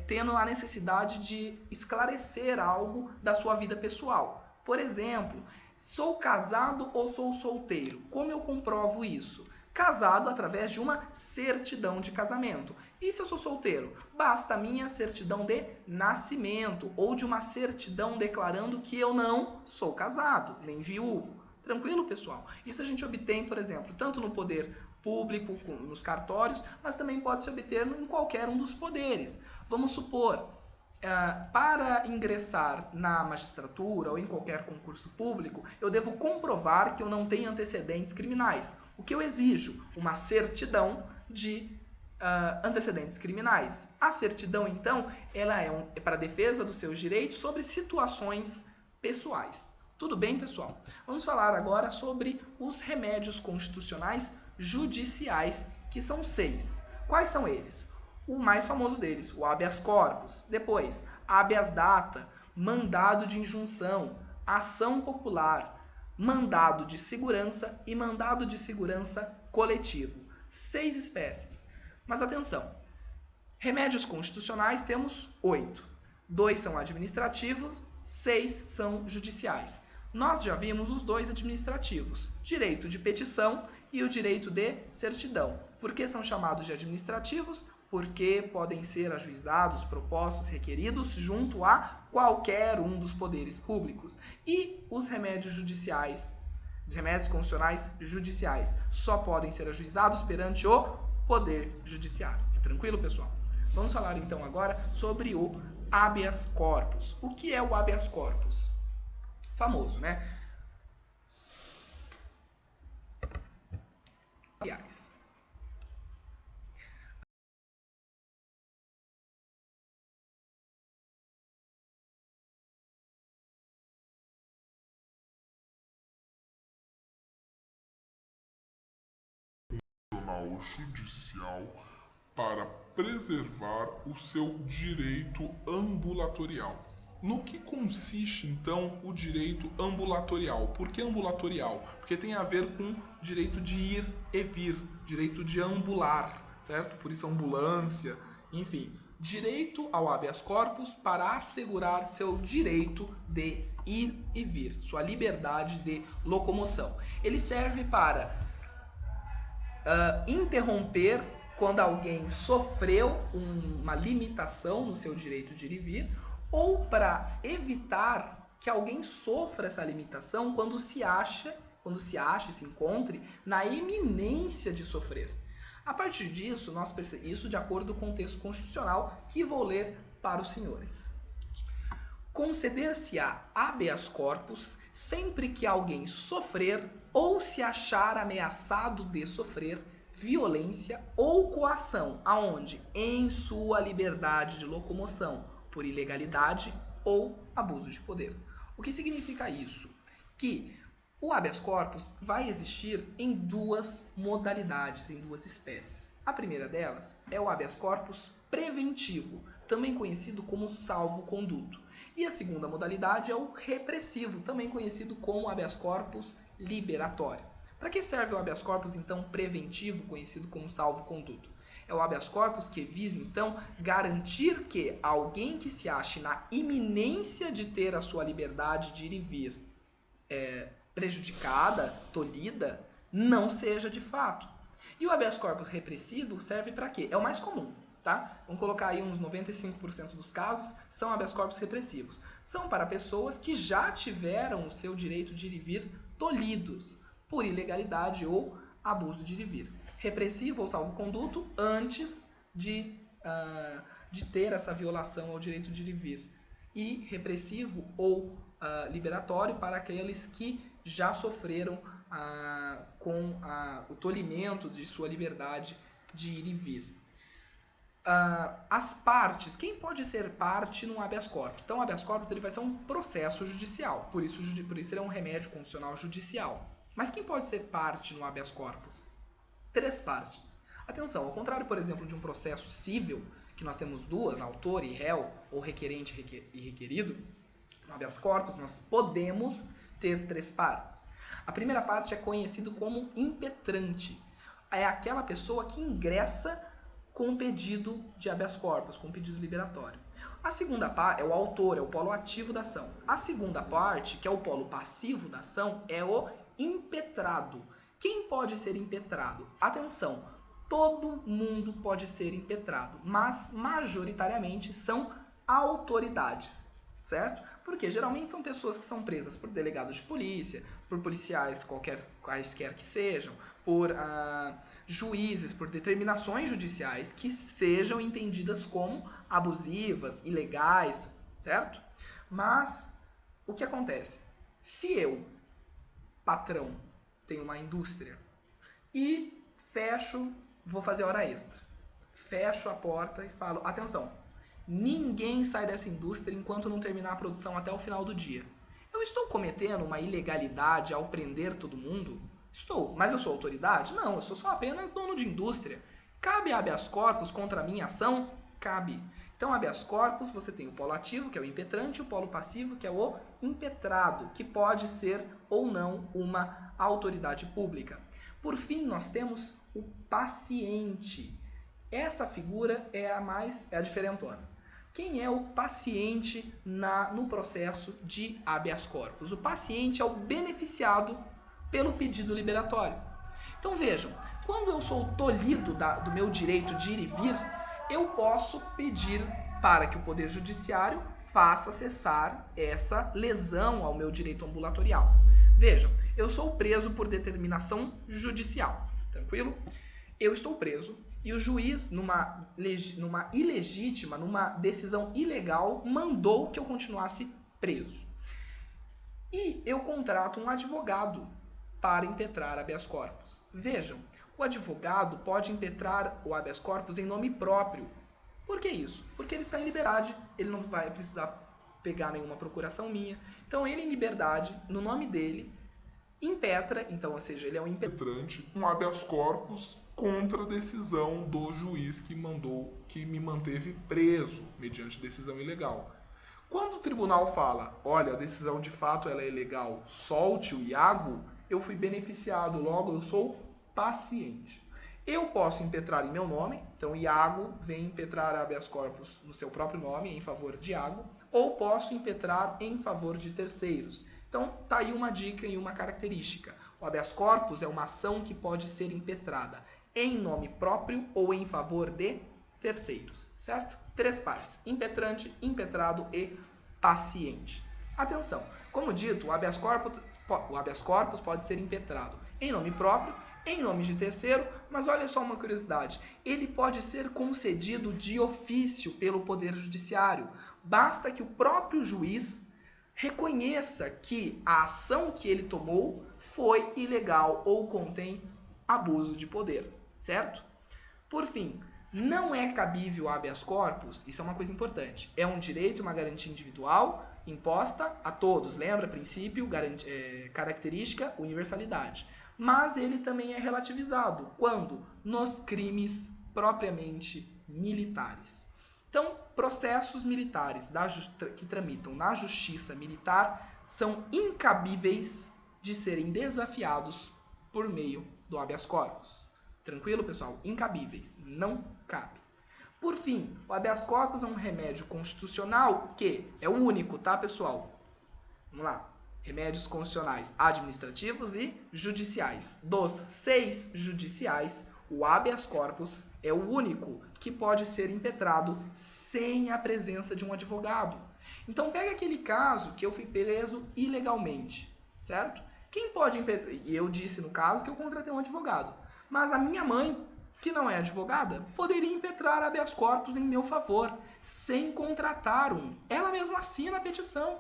tendo a necessidade de esclarecer algo da sua vida pessoal. Por exemplo, sou casado ou sou solteiro? Como eu comprovo isso? Casado através de uma certidão de casamento. E se eu sou solteiro? Basta a minha certidão de nascimento ou de uma certidão declarando que eu não sou casado, nem viúvo. Tranquilo, pessoal? Isso a gente obtém, por exemplo, tanto no poder público, nos cartórios, mas também pode se obter em qualquer um dos poderes. Vamos supor, para ingressar na magistratura ou em qualquer concurso público, eu devo comprovar que eu não tenho antecedentes criminais. O que eu exijo? Uma certidão de antecedentes criminais. A certidão, então, ela é para a defesa dos seus direitos sobre situações pessoais. Tudo bem, pessoal? Vamos falar agora sobre os remédios constitucionais judiciais, que são 6. Quais são eles? O mais famoso deles, o habeas corpus. Depois, habeas data, mandado de injunção, ação popular, mandado de segurança e mandado de segurança coletivo. 6 espécies. Mas atenção, remédios constitucionais temos 8. 2 são administrativos, 6 são judiciais. Nós já vimos os 2 administrativos, direito de petição e o direito de certidão. Por que são chamados de administrativos? Porque podem ser ajuizados, propostos, requeridos junto a qualquer um dos poderes públicos. E os remédios judiciais, os remédios constitucionais judiciais, só podem ser ajuizados perante o Poder Judiciário. Tranquilo, pessoal? Vamos falar então agora sobre o habeas corpus. O que é o habeas corpus? Famoso, né? Aliás, judicial para preservar o seu direito ambulatorial. No que consiste, então, o direito ambulatorial? Por que ambulatorial? Porque tem a ver com direito de ir e vir, direito de ambular, certo? Por isso ambulância, enfim. Direito ao habeas corpus para assegurar seu direito de ir e vir, sua liberdade de locomoção. Ele serve para interromper quando alguém sofreu uma limitação no seu direito de ir e vir, ou para evitar que alguém sofra essa limitação quando se acha e se encontre na iminência de sofrer. A partir disso, nós percebemos isso de acordo com o texto constitucional que vou ler para os senhores. Conceder-se-á habeas corpus sempre que alguém sofrer ou se achar ameaçado de sofrer violência ou coação, aonde? Em sua liberdade de locomoção, por ilegalidade ou abuso de poder. O que significa isso? Que o habeas corpus vai existir em duas modalidades, em duas espécies. A primeira delas é o habeas corpus preventivo, também conhecido como salvo-conduto. E a segunda modalidade é o repressivo, também conhecido como habeas corpus liberatório. Para que serve o habeas corpus, então, preventivo, conhecido como salvo-conduto? É o habeas corpus que visa, então, garantir que alguém que se ache na iminência de ter a sua liberdade de ir e vir prejudicada, tolhida, não seja de fato. E o habeas corpus repressivo serve para quê? É o mais comum, tá? Vamos colocar aí uns 95% dos casos são habeas corpus repressivos. São para pessoas que já tiveram o seu direito de ir e vir tolhidos por ilegalidade ou abuso de ir e vir. Repressivo ou salvo-conduto antes de ter essa violação ao direito de ir e vir. E repressivo ou liberatório para aqueles que já sofreram com o tolimento de sua liberdade de ir e vir. As partes, quem pode ser parte no habeas corpus? Então, o habeas corpus ele vai ser um processo judicial, por isso ele é um remédio constitucional judicial. Mas quem pode ser parte no habeas corpus? 3 partes. Atenção, ao contrário, por exemplo, de um processo civil, que nós temos duas, autor e réu, ou requerente e requerido, no habeas corpus nós podemos ter 3 partes. A primeira parte é conhecido como impetrante. É aquela pessoa que ingressa com um pedido de habeas corpus, com um pedido liberatório. A segunda parte é o autor, é o polo ativo da ação. A segunda parte, que é o polo passivo da ação, é o impetrado. Quem pode ser impetrado? Atenção, todo mundo pode ser impetrado, mas majoritariamente são autoridades, certo? Porque geralmente são pessoas que são presas por delegados de polícia, por policiais quaisquer que sejam, por juízes, por determinações judiciais que sejam entendidas como abusivas, ilegais, certo? Mas o que acontece? Se eu, patrão, tenho uma indústria e vou fazer hora extra, fecho a porta e falo, atenção, ninguém sai dessa indústria enquanto não terminar a produção até o final do dia. Eu estou cometendo uma ilegalidade ao prender todo mundo? Estou. Mas eu sou autoridade? Não, eu sou só apenas dono de indústria. Cabe habeas corpus contra a minha ação? Cabe. Então, habeas corpus, você tem o polo ativo, que é o impetrante, e o polo passivo, que é o impetrado, que pode ser ou não uma autoridade pública. Por fim, nós temos o paciente. Essa figura é a diferentona. Quem é o paciente no processo de habeas corpus? O paciente é o beneficiado pelo pedido liberatório. Então vejam, quando eu sou tolhido do meu direito de ir e vir, eu posso pedir para que o Poder Judiciário faça cessar essa lesão ao meu direito ambulatorial. Vejam, eu sou preso por determinação judicial, tranquilo? Eu estou preso e o juiz, numa ilegítima, numa decisão ilegal, mandou que eu continuasse preso. E eu contrato um advogado para impetrar habeas corpus. Vejam, o advogado pode impetrar o habeas corpus em nome próprio. Por que isso? Porque ele está em liberdade, ele não vai precisar pegar nenhuma procuração minha. Então ele em liberdade, no nome dele, impetra, então, ou seja, ele é um impetrante, um habeas corpus contra a decisão do juiz que me manteve preso mediante decisão ilegal. Quando o tribunal fala, olha, a decisão de fato ela é ilegal, solte o Iago, eu fui beneficiado, logo eu sou paciente. Eu posso impetrar em meu nome, então Iago vem impetrar habeas corpus no seu próprio nome, em favor de Iago, ou posso impetrar em favor de terceiros. Então, tá aí uma dica e uma característica. O habeas corpus é uma ação que pode ser impetrada em nome próprio ou em favor de terceiros, certo? 3 partes: impetrante, impetrado e paciente. Atenção, como dito, o habeas corpus pode ser impetrado em nome próprio, em nome de terceiro, mas olha só uma curiosidade, ele pode ser concedido de ofício pelo Poder Judiciário. Basta que o próprio juiz reconheça que a ação que ele tomou foi ilegal ou contém abuso de poder, certo? Por fim, não é cabível habeas corpus, isso é uma coisa importante, é um direito e uma garantia individual imposta a todos, lembra? Princípio, característica, universalidade. Mas ele também é relativizado, quando? Nos crimes propriamente militares. Então, processos militares que tramitam na justiça militar são incabíveis de serem desafiados por meio do habeas corpus. Tranquilo, pessoal? Incabíveis. Não cabe. Por fim, o habeas corpus é um remédio constitucional que é o único, tá, pessoal? Vamos lá. Remédios constitucionais administrativos e judiciais. Dos 6 judiciais, o habeas corpus é o único que pode ser impetrado sem a presença de um advogado. Então, pega aquele caso que eu fui preso ilegalmente, certo? Quem pode impetrar? E eu disse no caso que eu contratei um advogado. Mas a minha mãe, que não é advogada, poderia impetrar habeas corpus em meu favor, sem contratar um. Ela mesma assina a petição.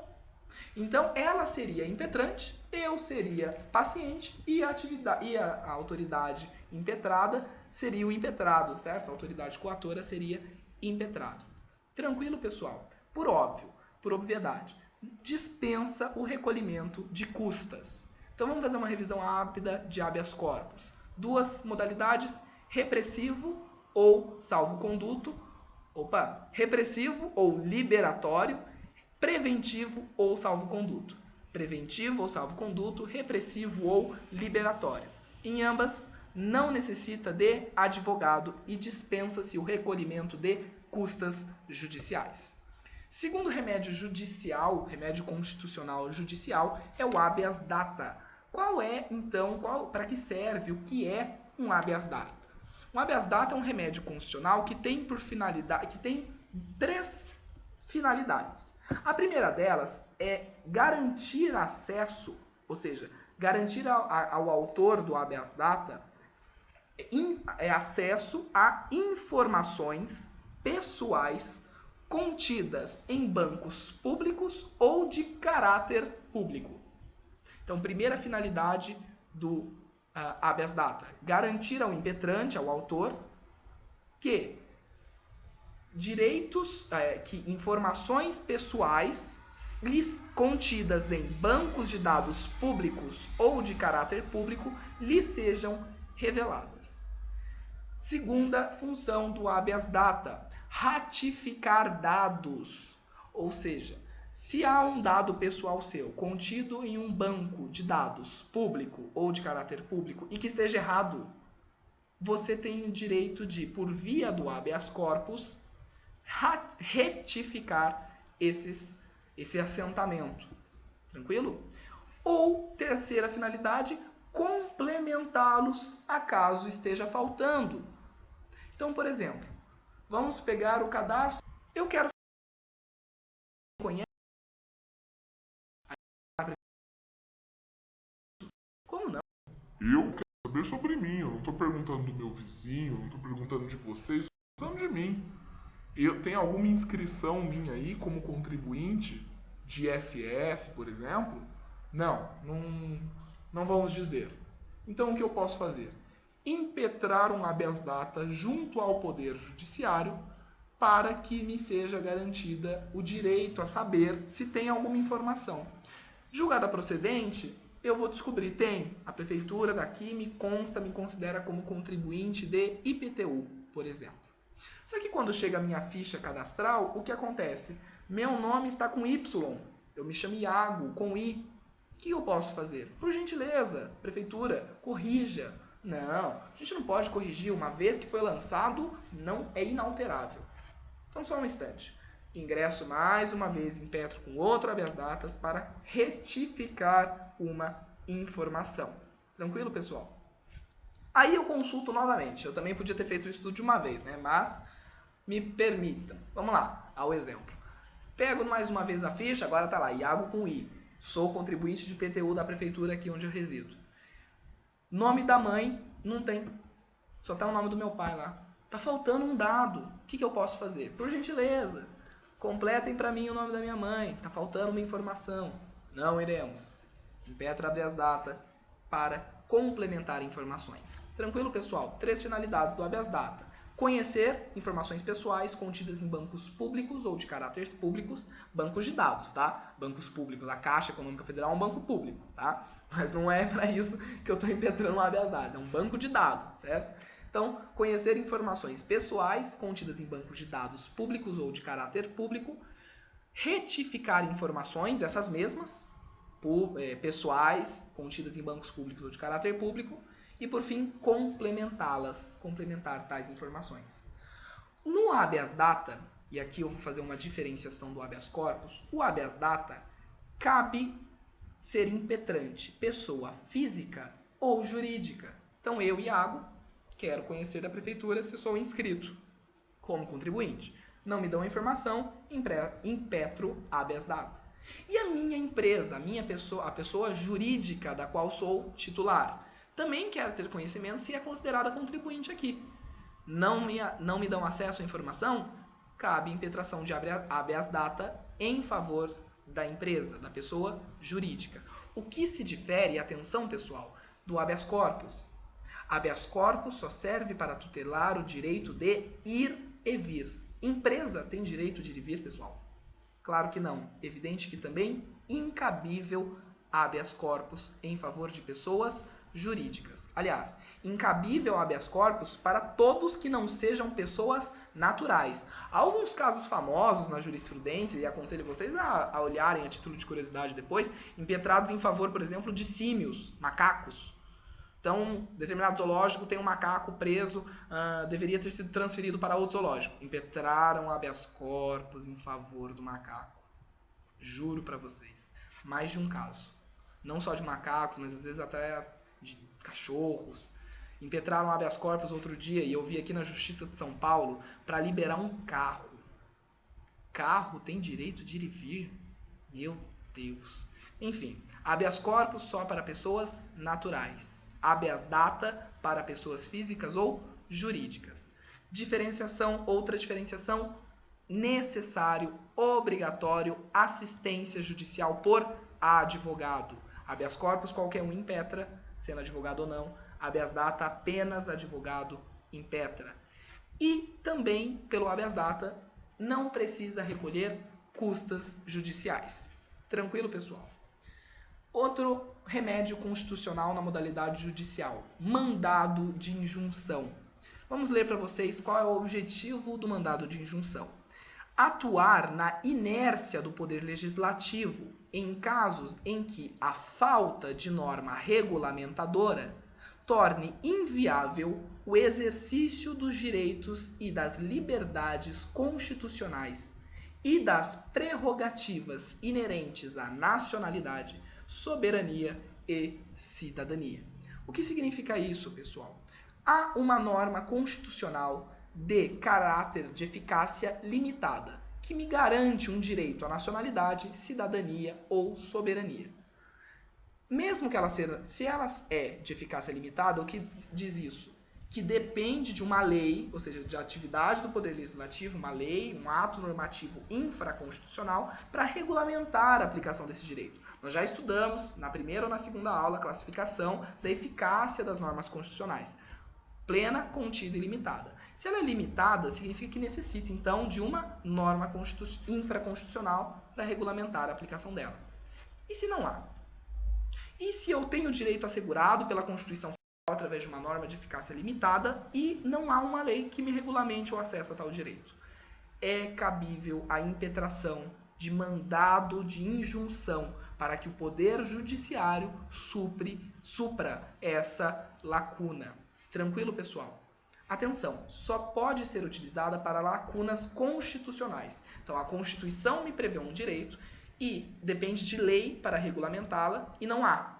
Então, ela seria impetrante, eu seria paciente e a autoridade impetrada seria o impetrado, certo? A autoridade coatora seria impetrado. Tranquilo, pessoal? Por óbvio, por obviedade, dispensa o recolhimento de custas. Então, vamos fazer uma revisão rápida de habeas corpus. 2 modalidades: repressivo ou salvo-conduto. Repressivo ou liberatório, preventivo ou salvo-conduto. Preventivo ou salvo-conduto, repressivo ou liberatório. Em ambas, não necessita de advogado e dispensa-se o recolhimento de custas judiciais. Segundo remédio judicial, remédio constitucional judicial, é o habeas data. Qual é, então, para que serve, o que é um habeas data? Um habeas data é um remédio constitucional que tem por finalidade, que tem 3 finalidades. A primeira delas é garantir acesso, ou seja, garantir ao autor do habeas data acesso a informações pessoais contidas em bancos públicos ou de caráter público. Então, primeira finalidade do habeas data: garantir ao impetrante, ao autor, que informações pessoais lhes contidas em bancos de dados públicos ou de caráter público lhes sejam reveladas. Segunda função do habeas data: ratificar dados. Ou seja, se há um dado pessoal seu contido em um banco de dados público ou de caráter público e que esteja errado, você tem o direito de, por via do habeas corpus, retificar esse assentamento. Tranquilo? Ou, terceira finalidade, complementá-los acaso esteja faltando. Então, por exemplo, vamos pegar o cadastro. Eu quero conhecer. Como não? Eu quero saber sobre mim, eu não estou perguntando do meu vizinho, eu não estou perguntando de vocês, estou perguntando de mim. Eu tenho alguma inscrição minha aí como contribuinte de ISS, por exemplo? Não vamos dizer. Então, o que eu posso fazer? Impetrar um habeas data junto ao Poder Judiciário para que me seja garantida o direito a saber se tem alguma informação. Julgada procedente, eu vou descobrir, tem. A prefeitura daqui me considera como contribuinte de IPTU, por exemplo. Só que quando chega a minha ficha cadastral, o que acontece? Meu nome está com Y, eu me chamo Iago, com I. O que eu posso fazer? Por gentileza, prefeitura, corrija, Não, a gente não pode corrigir. Uma vez que foi lançado, não é inalterável. Então, só um instante. Ingresso mais uma vez, impetro com outro habeas datas para retificar uma informação. Tranquilo, pessoal? Aí eu consulto novamente. Eu também podia ter feito o estudo de uma vez, né? Mas me permitam. Vamos lá, ao exemplo. Pego mais uma vez a ficha, agora tá lá, Iago com I. Sou contribuinte de PTU da prefeitura aqui onde eu resido. Nome da mãe, não tem. Só tá o nome do meu pai lá. Tá faltando um dado. O que eu posso fazer? Por gentileza, completem para mim o nome da minha mãe. Tá faltando uma informação. Não iremos. Impetra habeas data para complementar informações. Tranquilo, pessoal? 3 finalidades do habeas data. Conhecer informações pessoais contidas em bancos públicos ou de caráter públicos, bancos de dados, tá? Bancos públicos, a Caixa Econômica Federal é um banco público, tá? Mas não é para isso que eu estou impetrando o habeas datas, é um banco de dados, certo? Então, conhecer informações pessoais contidas em bancos de dados públicos ou de caráter público, retificar informações, essas mesmas, pessoais contidas em bancos públicos ou de caráter público, e, por fim, complementá-las, complementar tais informações. No habeas data, e aqui eu vou fazer uma diferenciação do habeas corpus, o habeas data cabe ser impetrante, pessoa física ou jurídica. Então, eu, Iago, quero conhecer da prefeitura se sou inscrito como contribuinte. Não me dão a informação, impetro habeas data. E a minha empresa, a pessoa jurídica da qual sou titular, também quero ter conhecimento se é considerada contribuinte aqui. Não me dão acesso à informação? Cabe impetração de habeas data em favor da empresa, da pessoa jurídica. O que se difere, atenção pessoal, do habeas corpus? Habeas corpus só serve para tutelar o direito de ir e vir. Empresa tem direito de ir e vir, pessoal? Claro que não. Evidente que também incabível habeas corpus em favor de pessoas jurídicas. Aliás, incabível habeas corpus para todos que não sejam pessoas naturais. Há alguns casos famosos na jurisprudência, e aconselho vocês a olharem a título de curiosidade depois, impetrados em favor, por exemplo, de símios, macacos. Então, determinado zoológico tem um macaco preso, deveria ter sido transferido para outro zoológico. Impetraram habeas corpus em favor do macaco. Juro para vocês. Mais de um caso. Não só de macacos, mas às vezes até de cachorros. Impetraram habeas corpus outro dia, e eu vi aqui na Justiça de São Paulo, para liberar um carro. Carro tem direito de ir e vir? Meu Deus. Enfim, habeas corpus só para pessoas naturais. Habeas data para pessoas físicas ou jurídicas. Diferenciação, outra diferenciação, necessário, obrigatório, assistência judicial por advogado. Habeas corpus qualquer um impetra, sendo advogado ou não. Habeas data apenas advogado impetra. E também, pelo habeas data, não precisa recolher custas judiciais. Tranquilo, pessoal? Outro remédio constitucional na modalidade judicial, mandado de injunção. Vamos ler para vocês qual é o objetivo do mandado de injunção. Atuar na inércia do poder legislativo em casos em que a falta de norma regulamentadora torne inviável o exercício dos direitos e das liberdades constitucionais e das prerrogativas inerentes à nacionalidade, soberania e cidadania. O que significa isso, pessoal? Há uma norma constitucional de caráter de eficácia limitada, que me garante um direito à nacionalidade, cidadania ou soberania. Mesmo que se ela é de eficácia limitada, o que diz isso? Que depende de uma lei, ou seja, de atividade do Poder Legislativo, uma lei, um ato normativo infraconstitucional, para regulamentar a aplicação desse direito. Nós já estudamos, na primeira ou na segunda aula, a classificação da eficácia das normas constitucionais. Plena, contida e limitada. Se ela é limitada, significa que necessita, então, de uma norma infraconstitucional para regulamentar a aplicação dela. E se não há? E se eu tenho direito assegurado pela Constituição Federal através de uma norma de eficácia limitada e não há uma lei que me regulamente o acesso a tal direito? É cabível a impetração de mandado de injunção para que o Poder Judiciário supra essa lacuna. Tranquilo, pessoal? Atenção, só pode ser utilizada para lacunas constitucionais. Então, a Constituição me prevê um direito e depende de lei para regulamentá-la e não há.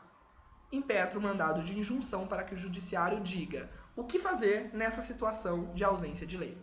Impetra o mandado de injunção para que o judiciário diga o que fazer nessa situação de ausência de lei,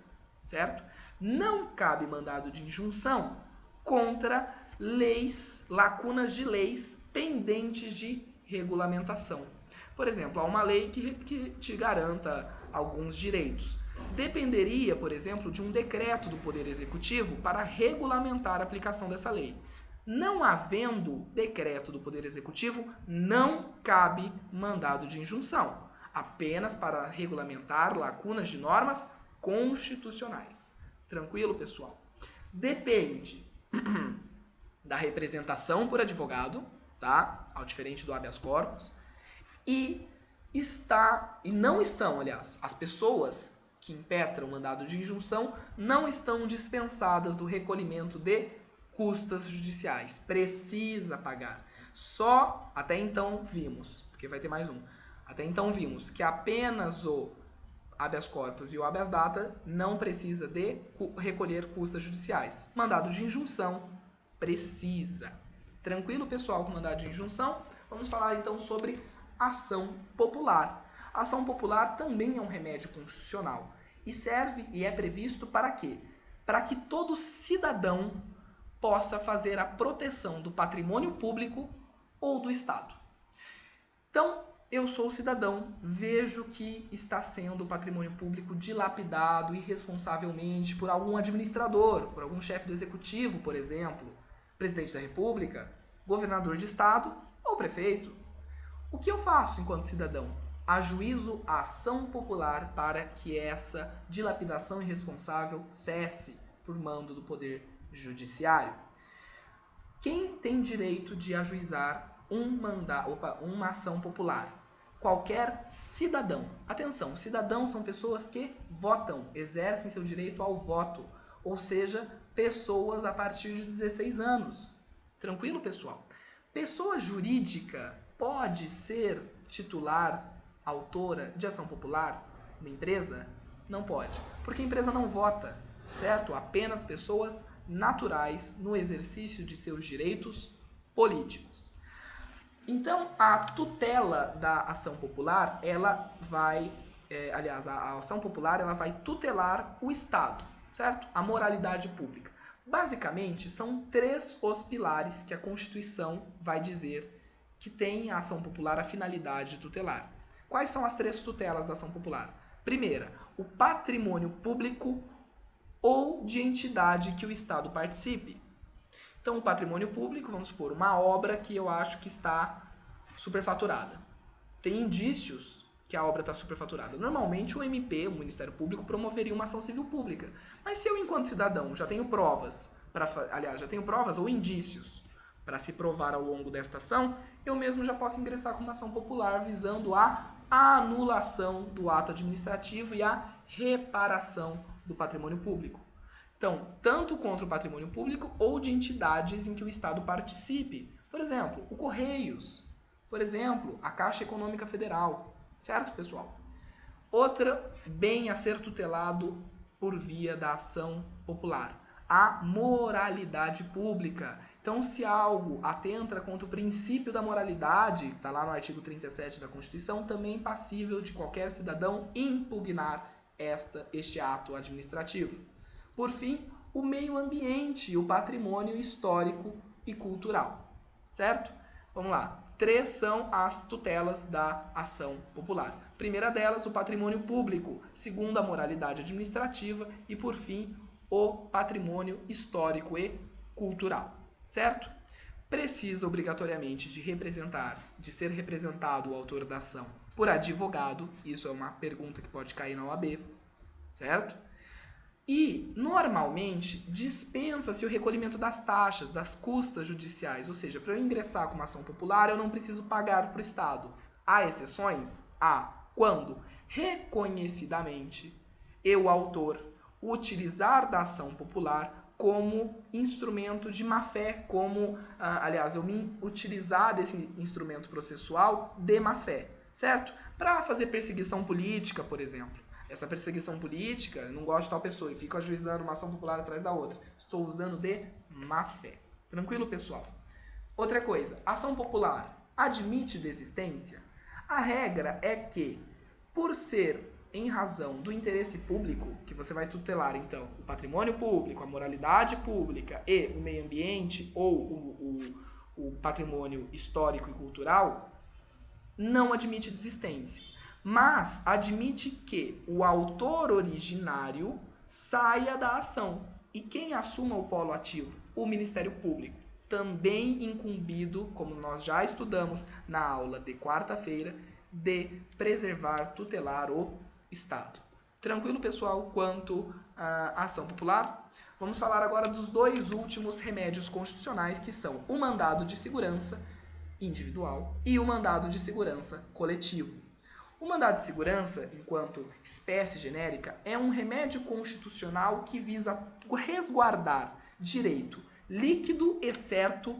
certo? Não cabe mandado de injunção contra leis, lacunas de leis pendentes de regulamentação. Por exemplo, há uma lei que te garanta alguns direitos. Dependeria, por exemplo, de um decreto do Poder Executivo para regulamentar a aplicação dessa lei. Não havendo decreto do Poder Executivo, não cabe mandado de injunção, apenas para regulamentar lacunas de normas constitucionais. Tranquilo, pessoal? Depende da representação por advogado, tá? Ao diferente do habeas corpus, e não estão, aliás, as pessoas que impetram o mandado de injunção não estão dispensadas do recolhimento de custas judiciais. Precisa pagar. Só até então vimos, porque vai ter mais um. Até então vimos que apenas o habeas corpus e o habeas data não precisa de recolher custas judiciais. Mandado de injunção precisa. Tranquilo, pessoal, com mandado de injunção? Vamos falar então sobre ação popular. A ação popular também é um remédio constitucional e serve e é previsto para quê? Para que todo cidadão possa fazer a proteção do patrimônio público ou do Estado. Então, eu sou cidadão, vejo que está sendo o patrimônio público dilapidado irresponsavelmente por algum administrador, por algum chefe do executivo, por exemplo, presidente da República, governador de estado ou prefeito. O que eu faço enquanto cidadão? Ajuizo a ação popular para que essa dilapidação irresponsável cesse por mando do Poder Judiciário. Quem tem direito de ajuizar uma ação popular? Qualquer cidadão. Atenção, cidadãos são pessoas que votam, exercem seu direito ao voto, ou seja, pessoas a partir de 16 anos. Tranquilo, pessoal? Pessoa jurídica pode ser titular, autora de ação popular uma empresa? Não pode, porque a empresa não vota, certo? Apenas pessoas naturais no exercício de seus direitos políticos. Então, a tutela da ação popular, ela vai, a ação popular, ela vai tutelar o Estado, certo? A moralidade pública. Basicamente, são 3 os pilares que a Constituição vai dizer que tem a ação popular a finalidade de tutelar. Quais são as 3 tutelas da ação popular? Primeira, o patrimônio público ou de entidade que o Estado participe. Então, o patrimônio público, vamos supor, uma obra que eu acho que está superfaturada. Tem indícios que a obra está superfaturada. Normalmente, o MP, o Ministério Público, promoveria uma ação civil pública. Mas se eu, enquanto cidadão, já tenho provas, ou indícios para se provar ao longo desta ação, eu mesmo já posso ingressar com uma ação popular visando a anulação do ato administrativo e a reparação do patrimônio público. Então, tanto contra o patrimônio público ou de entidades em que o Estado participe. Por exemplo, o Correios. Por exemplo, a Caixa Econômica Federal. Certo, pessoal? Outra bem a ser tutelado por via da ação popular. A moralidade pública. Então, se algo atenta contra o princípio da moralidade, está lá no artigo 37 da Constituição, também é passível de qualquer cidadão impugnar este ato administrativo. Por fim, o meio ambiente e o patrimônio histórico e cultural. Certo? Vamos lá. 3 são as tutelas da ação popular. Primeira delas, o patrimônio público. Segunda, a moralidade administrativa. E, por fim, o patrimônio histórico e cultural. Certo? Precisa obrigatoriamente de ser representado o autor da ação por advogado. Isso é uma pergunta que pode cair na OAB. Certo? E, normalmente, dispensa-se o recolhimento das taxas, das custas judiciais. Ou seja, para eu ingressar com uma ação popular, eu não preciso pagar para o Estado. Há exceções? Há. Quando? Reconhecidamente, eu, autor, utilizar da ação popular como instrumento de má-fé, como, aliás, eu me utilizar desse instrumento processual de má-fé, certo? Para fazer perseguição política, por exemplo. Essa perseguição política, eu não gosto de tal pessoa e fico ajuizando uma ação popular atrás da outra. Estou usando de má-fé. Tranquilo, pessoal? Outra coisa, ação popular admite desistência? A regra é que, por ser em razão do interesse público, que você vai tutelar, então, o patrimônio público, a moralidade pública e o meio ambiente ou o patrimônio histórico e cultural, não admite desistência. Mas admite que o autor originário saia da ação. E quem assuma o polo ativo? O Ministério Público. Também incumbido, como nós já estudamos na aula de quarta-feira, de preservar, tutelar o Estado. Tranquilo, pessoal, quanto à ação popular? Vamos falar agora dos dois últimos remédios constitucionais, que são o mandado de segurança individual e o mandado de segurança coletivo. O mandado de segurança, enquanto espécie genérica, é um remédio constitucional que visa resguardar direito líquido e certo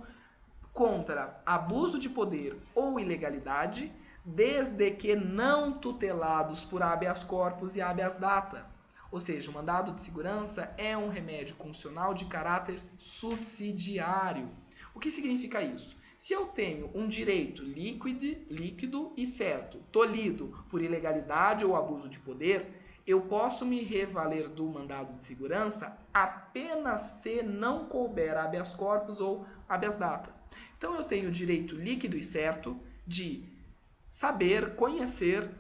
contra abuso de poder ou ilegalidade, desde que não tutelados por habeas corpus e habeas data. Ou seja, o mandado de segurança é um remédio constitucional de caráter subsidiário. O que significa isso? Se eu tenho um direito líquido e certo, tolhido por ilegalidade ou abuso de poder, eu posso me revaler do mandado de segurança apenas se não couber habeas corpus ou habeas data. Então eu tenho o direito líquido e certo de saber, conhecer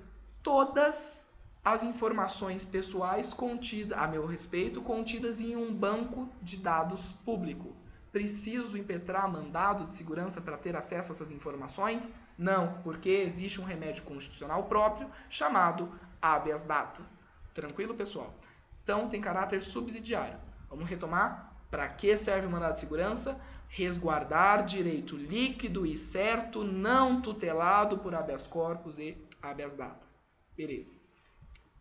todas as informações pessoais contidas, a meu respeito, contidas em um banco de dados público. Preciso impetrar mandado de segurança para ter acesso a essas informações? Não, porque existe um remédio constitucional próprio chamado habeas data. Tranquilo, pessoal? Então, tem caráter subsidiário. Vamos retomar? Para que serve o mandado de segurança? Resguardar direito líquido e certo, não tutelado por habeas corpus e habeas data. Beleza.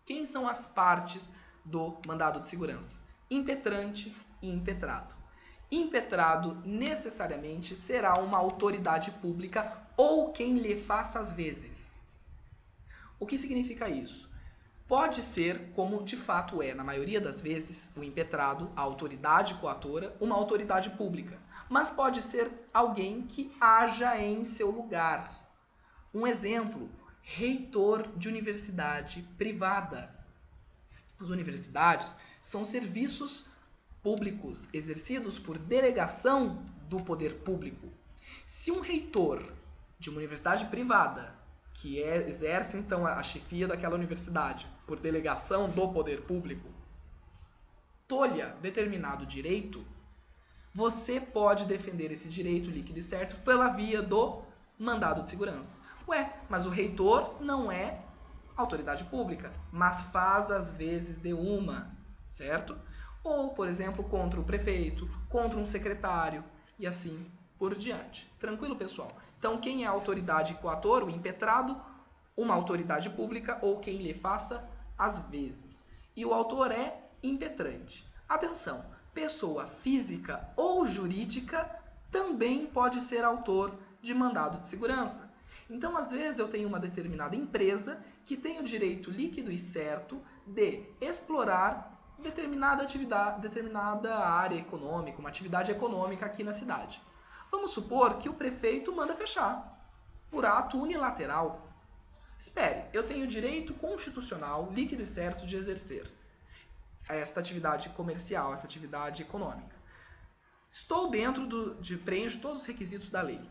Quem são as partes do mandado de segurança? Impetrante e impetrado. Impetrado necessariamente será uma autoridade pública ou quem lhe faça as vezes. O que significa isso? Pode ser, como de fato é, na maioria das vezes, o impetrado, a autoridade coatora, uma autoridade pública. Mas pode ser alguém que haja em seu lugar. Um exemplo, reitor de universidade privada. As universidades são serviços públicos exercidos por delegação do poder público. Se um reitor de uma universidade privada, que exerce então a chefia daquela universidade por delegação do poder público, tolha determinado direito, você pode defender esse direito líquido e certo pela via do mandado de segurança. Ué, mas o reitor não é autoridade pública, mas faz às vezes de uma, certo? Ou, por exemplo, contra o prefeito, contra um secretário e assim por diante. Tranquilo, pessoal? Então, quem é a autoridade coator, o impetrado, uma autoridade pública ou quem lhe faça às vezes. E o autor é impetrante. Atenção, pessoa física ou jurídica também pode ser autor de mandado de segurança. Então, às vezes, eu tenho uma determinada empresa que tem o direito líquido e certo de explorar determinada atividade, determinada área econômica, uma atividade econômica aqui na cidade. Vamos supor que o prefeito manda fechar, por ato unilateral. Espere, eu tenho direito constitucional, líquido e certo de exercer esta atividade comercial, essa atividade econômica. Estou dentro preencho todos os requisitos da lei.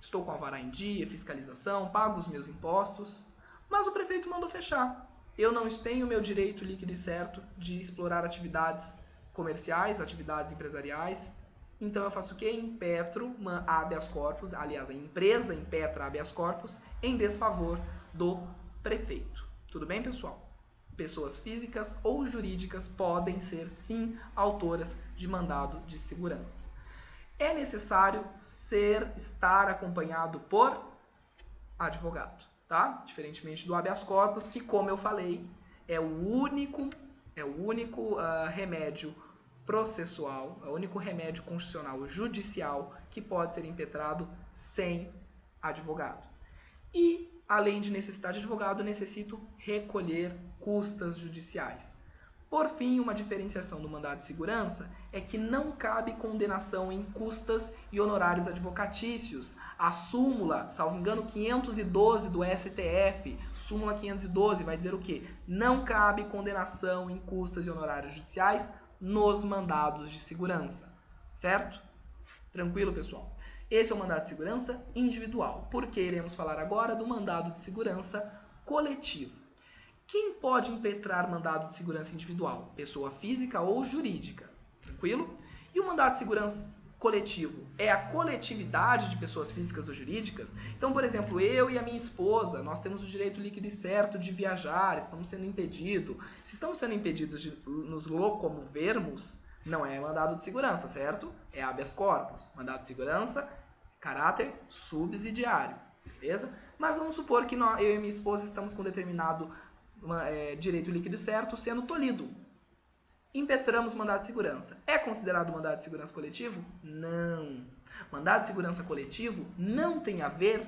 Estou com alvará em dia, fiscalização, pago os meus impostos, mas o prefeito mandou fechar. Eu não tenho o meu direito líquido e certo de explorar atividades comerciais, atividades empresariais. Então eu faço o quê? Impetro habeas corpus, aliás, a empresa impetra habeas corpus em desfavor do prefeito. Tudo bem, pessoal? Pessoas físicas ou jurídicas podem ser, sim, autoras de mandado de segurança. É necessário estar acompanhado por advogado, tá? Diferentemente do habeas corpus, que, como eu falei, é o único remédio processual, é o único remédio constitucional judicial que pode ser impetrado sem advogado. E, além de necessitar de advogado, necessito recolher custas judiciais. Por fim, uma diferenciação do mandado de segurança é que não cabe condenação em custas e honorários advocatícios. A súmula, salvo engano, 512 do STF, súmula 512, vai dizer o quê? Não cabe condenação em custas e honorários judiciais nos mandados de segurança, certo? Tranquilo, pessoal? Esse é o mandado de segurança individual, porque iremos falar agora do mandado de segurança coletivo. Quem pode impetrar mandado de segurança individual? Pessoa física ou jurídica, tranquilo? E o mandado de segurança coletivo é a coletividade de pessoas físicas ou jurídicas? Então, por exemplo, eu e a minha esposa, nós temos o direito líquido e certo de viajar, estamos sendo impedidos. Se estamos sendo impedidos de nos locomovermos, não é mandado de segurança, certo? É habeas corpus. Mandado de segurança, caráter subsidiário, beleza? Mas vamos supor que eu e minha esposa estamos com determinado direito líquido e certo sendo tolhido. Impetramos mandado de segurança. É considerado mandado de segurança coletivo? Não. Mandado de segurança coletivo não tem a ver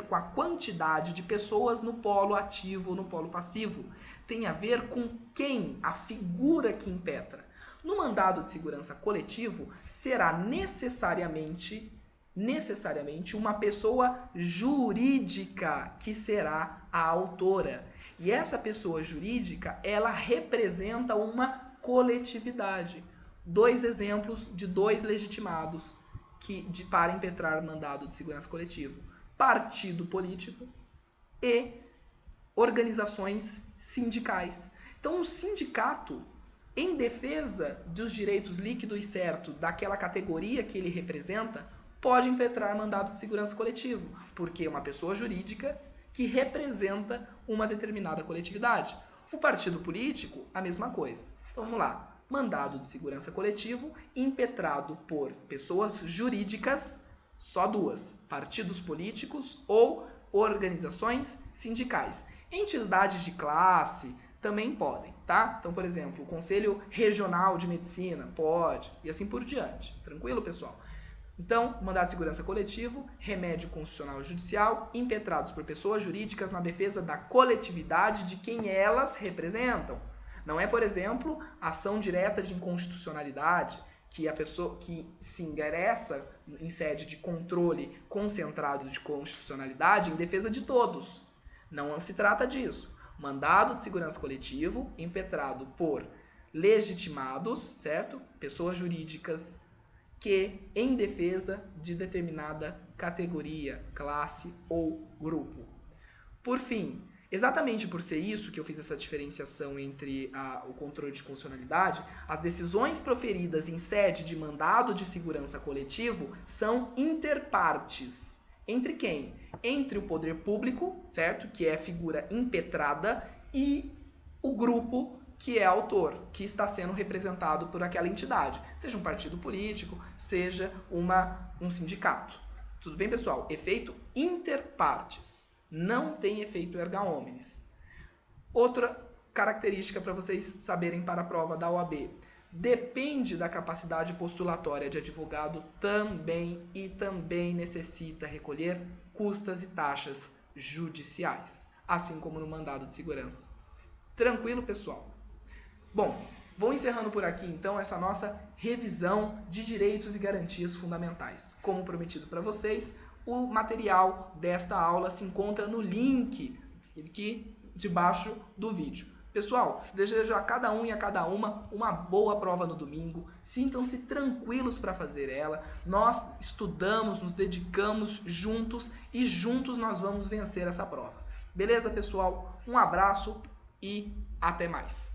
com a quantidade de pessoas no polo ativo ou no polo passivo. Tem a ver com quem, a figura que impetra. No mandado de segurança coletivo, será necessariamente uma pessoa jurídica que será a autora. E essa pessoa jurídica, ela representa uma coletividade. 2 exemplos de 2 legitimados para impetrar mandado de segurança coletivo. Partido político e organizações sindicais. Então, um sindicato, em defesa dos direitos líquido e certo daquela categoria que ele representa, pode impetrar mandado de segurança coletivo, porque é uma pessoa jurídica que representa uma determinada coletividade. O partido político, a mesma coisa. Então vamos lá. Mandado de segurança coletivo impetrado por pessoas jurídicas, só 2. Partidos políticos ou organizações sindicais. Entidades de classe também podem, tá? Então, por exemplo, o Conselho Regional de Medicina pode, e assim por diante. Tranquilo, pessoal? Então, mandado de segurança coletivo, remédio constitucional e judicial, impetrados por pessoas jurídicas na defesa da coletividade de quem elas representam. Não é, por exemplo, ação direta de inconstitucionalidade, que a pessoa que se ingressa em sede de controle concentrado de constitucionalidade em defesa de todos. Não se trata disso. Mandado de segurança coletivo, impetrado por legitimados, certo? Pessoas jurídicas que em defesa de determinada categoria, classe ou grupo. Por fim, exatamente por ser isso que eu fiz essa diferenciação entre o controle de constitucionalidade, as decisões proferidas em sede de mandado de segurança coletivo são interpartes. Entre quem? Entre o poder público, certo? Que é a figura impetrada, e o grupo que é autor, que está sendo representado por aquela entidade, seja um partido político, seja um sindicato. Tudo bem, pessoal? Efeito interpartes. Não tem efeito erga omnes. Outra característica para vocês saberem para a prova da OAB. Depende da capacidade postulatória de advogado também necessita recolher custas e taxas judiciais, assim como no mandado de segurança. Tranquilo, pessoal? Bom, vou encerrando por aqui então essa nossa revisão de direitos e garantias fundamentais. Como prometido para vocês, o material desta aula se encontra no link aqui debaixo do vídeo. Pessoal, desejo a cada um e a cada uma boa prova no domingo. Sintam-se tranquilos para fazer ela. Nós estudamos, nos dedicamos juntos e juntos nós vamos vencer essa prova. Beleza, pessoal? Um abraço e até mais.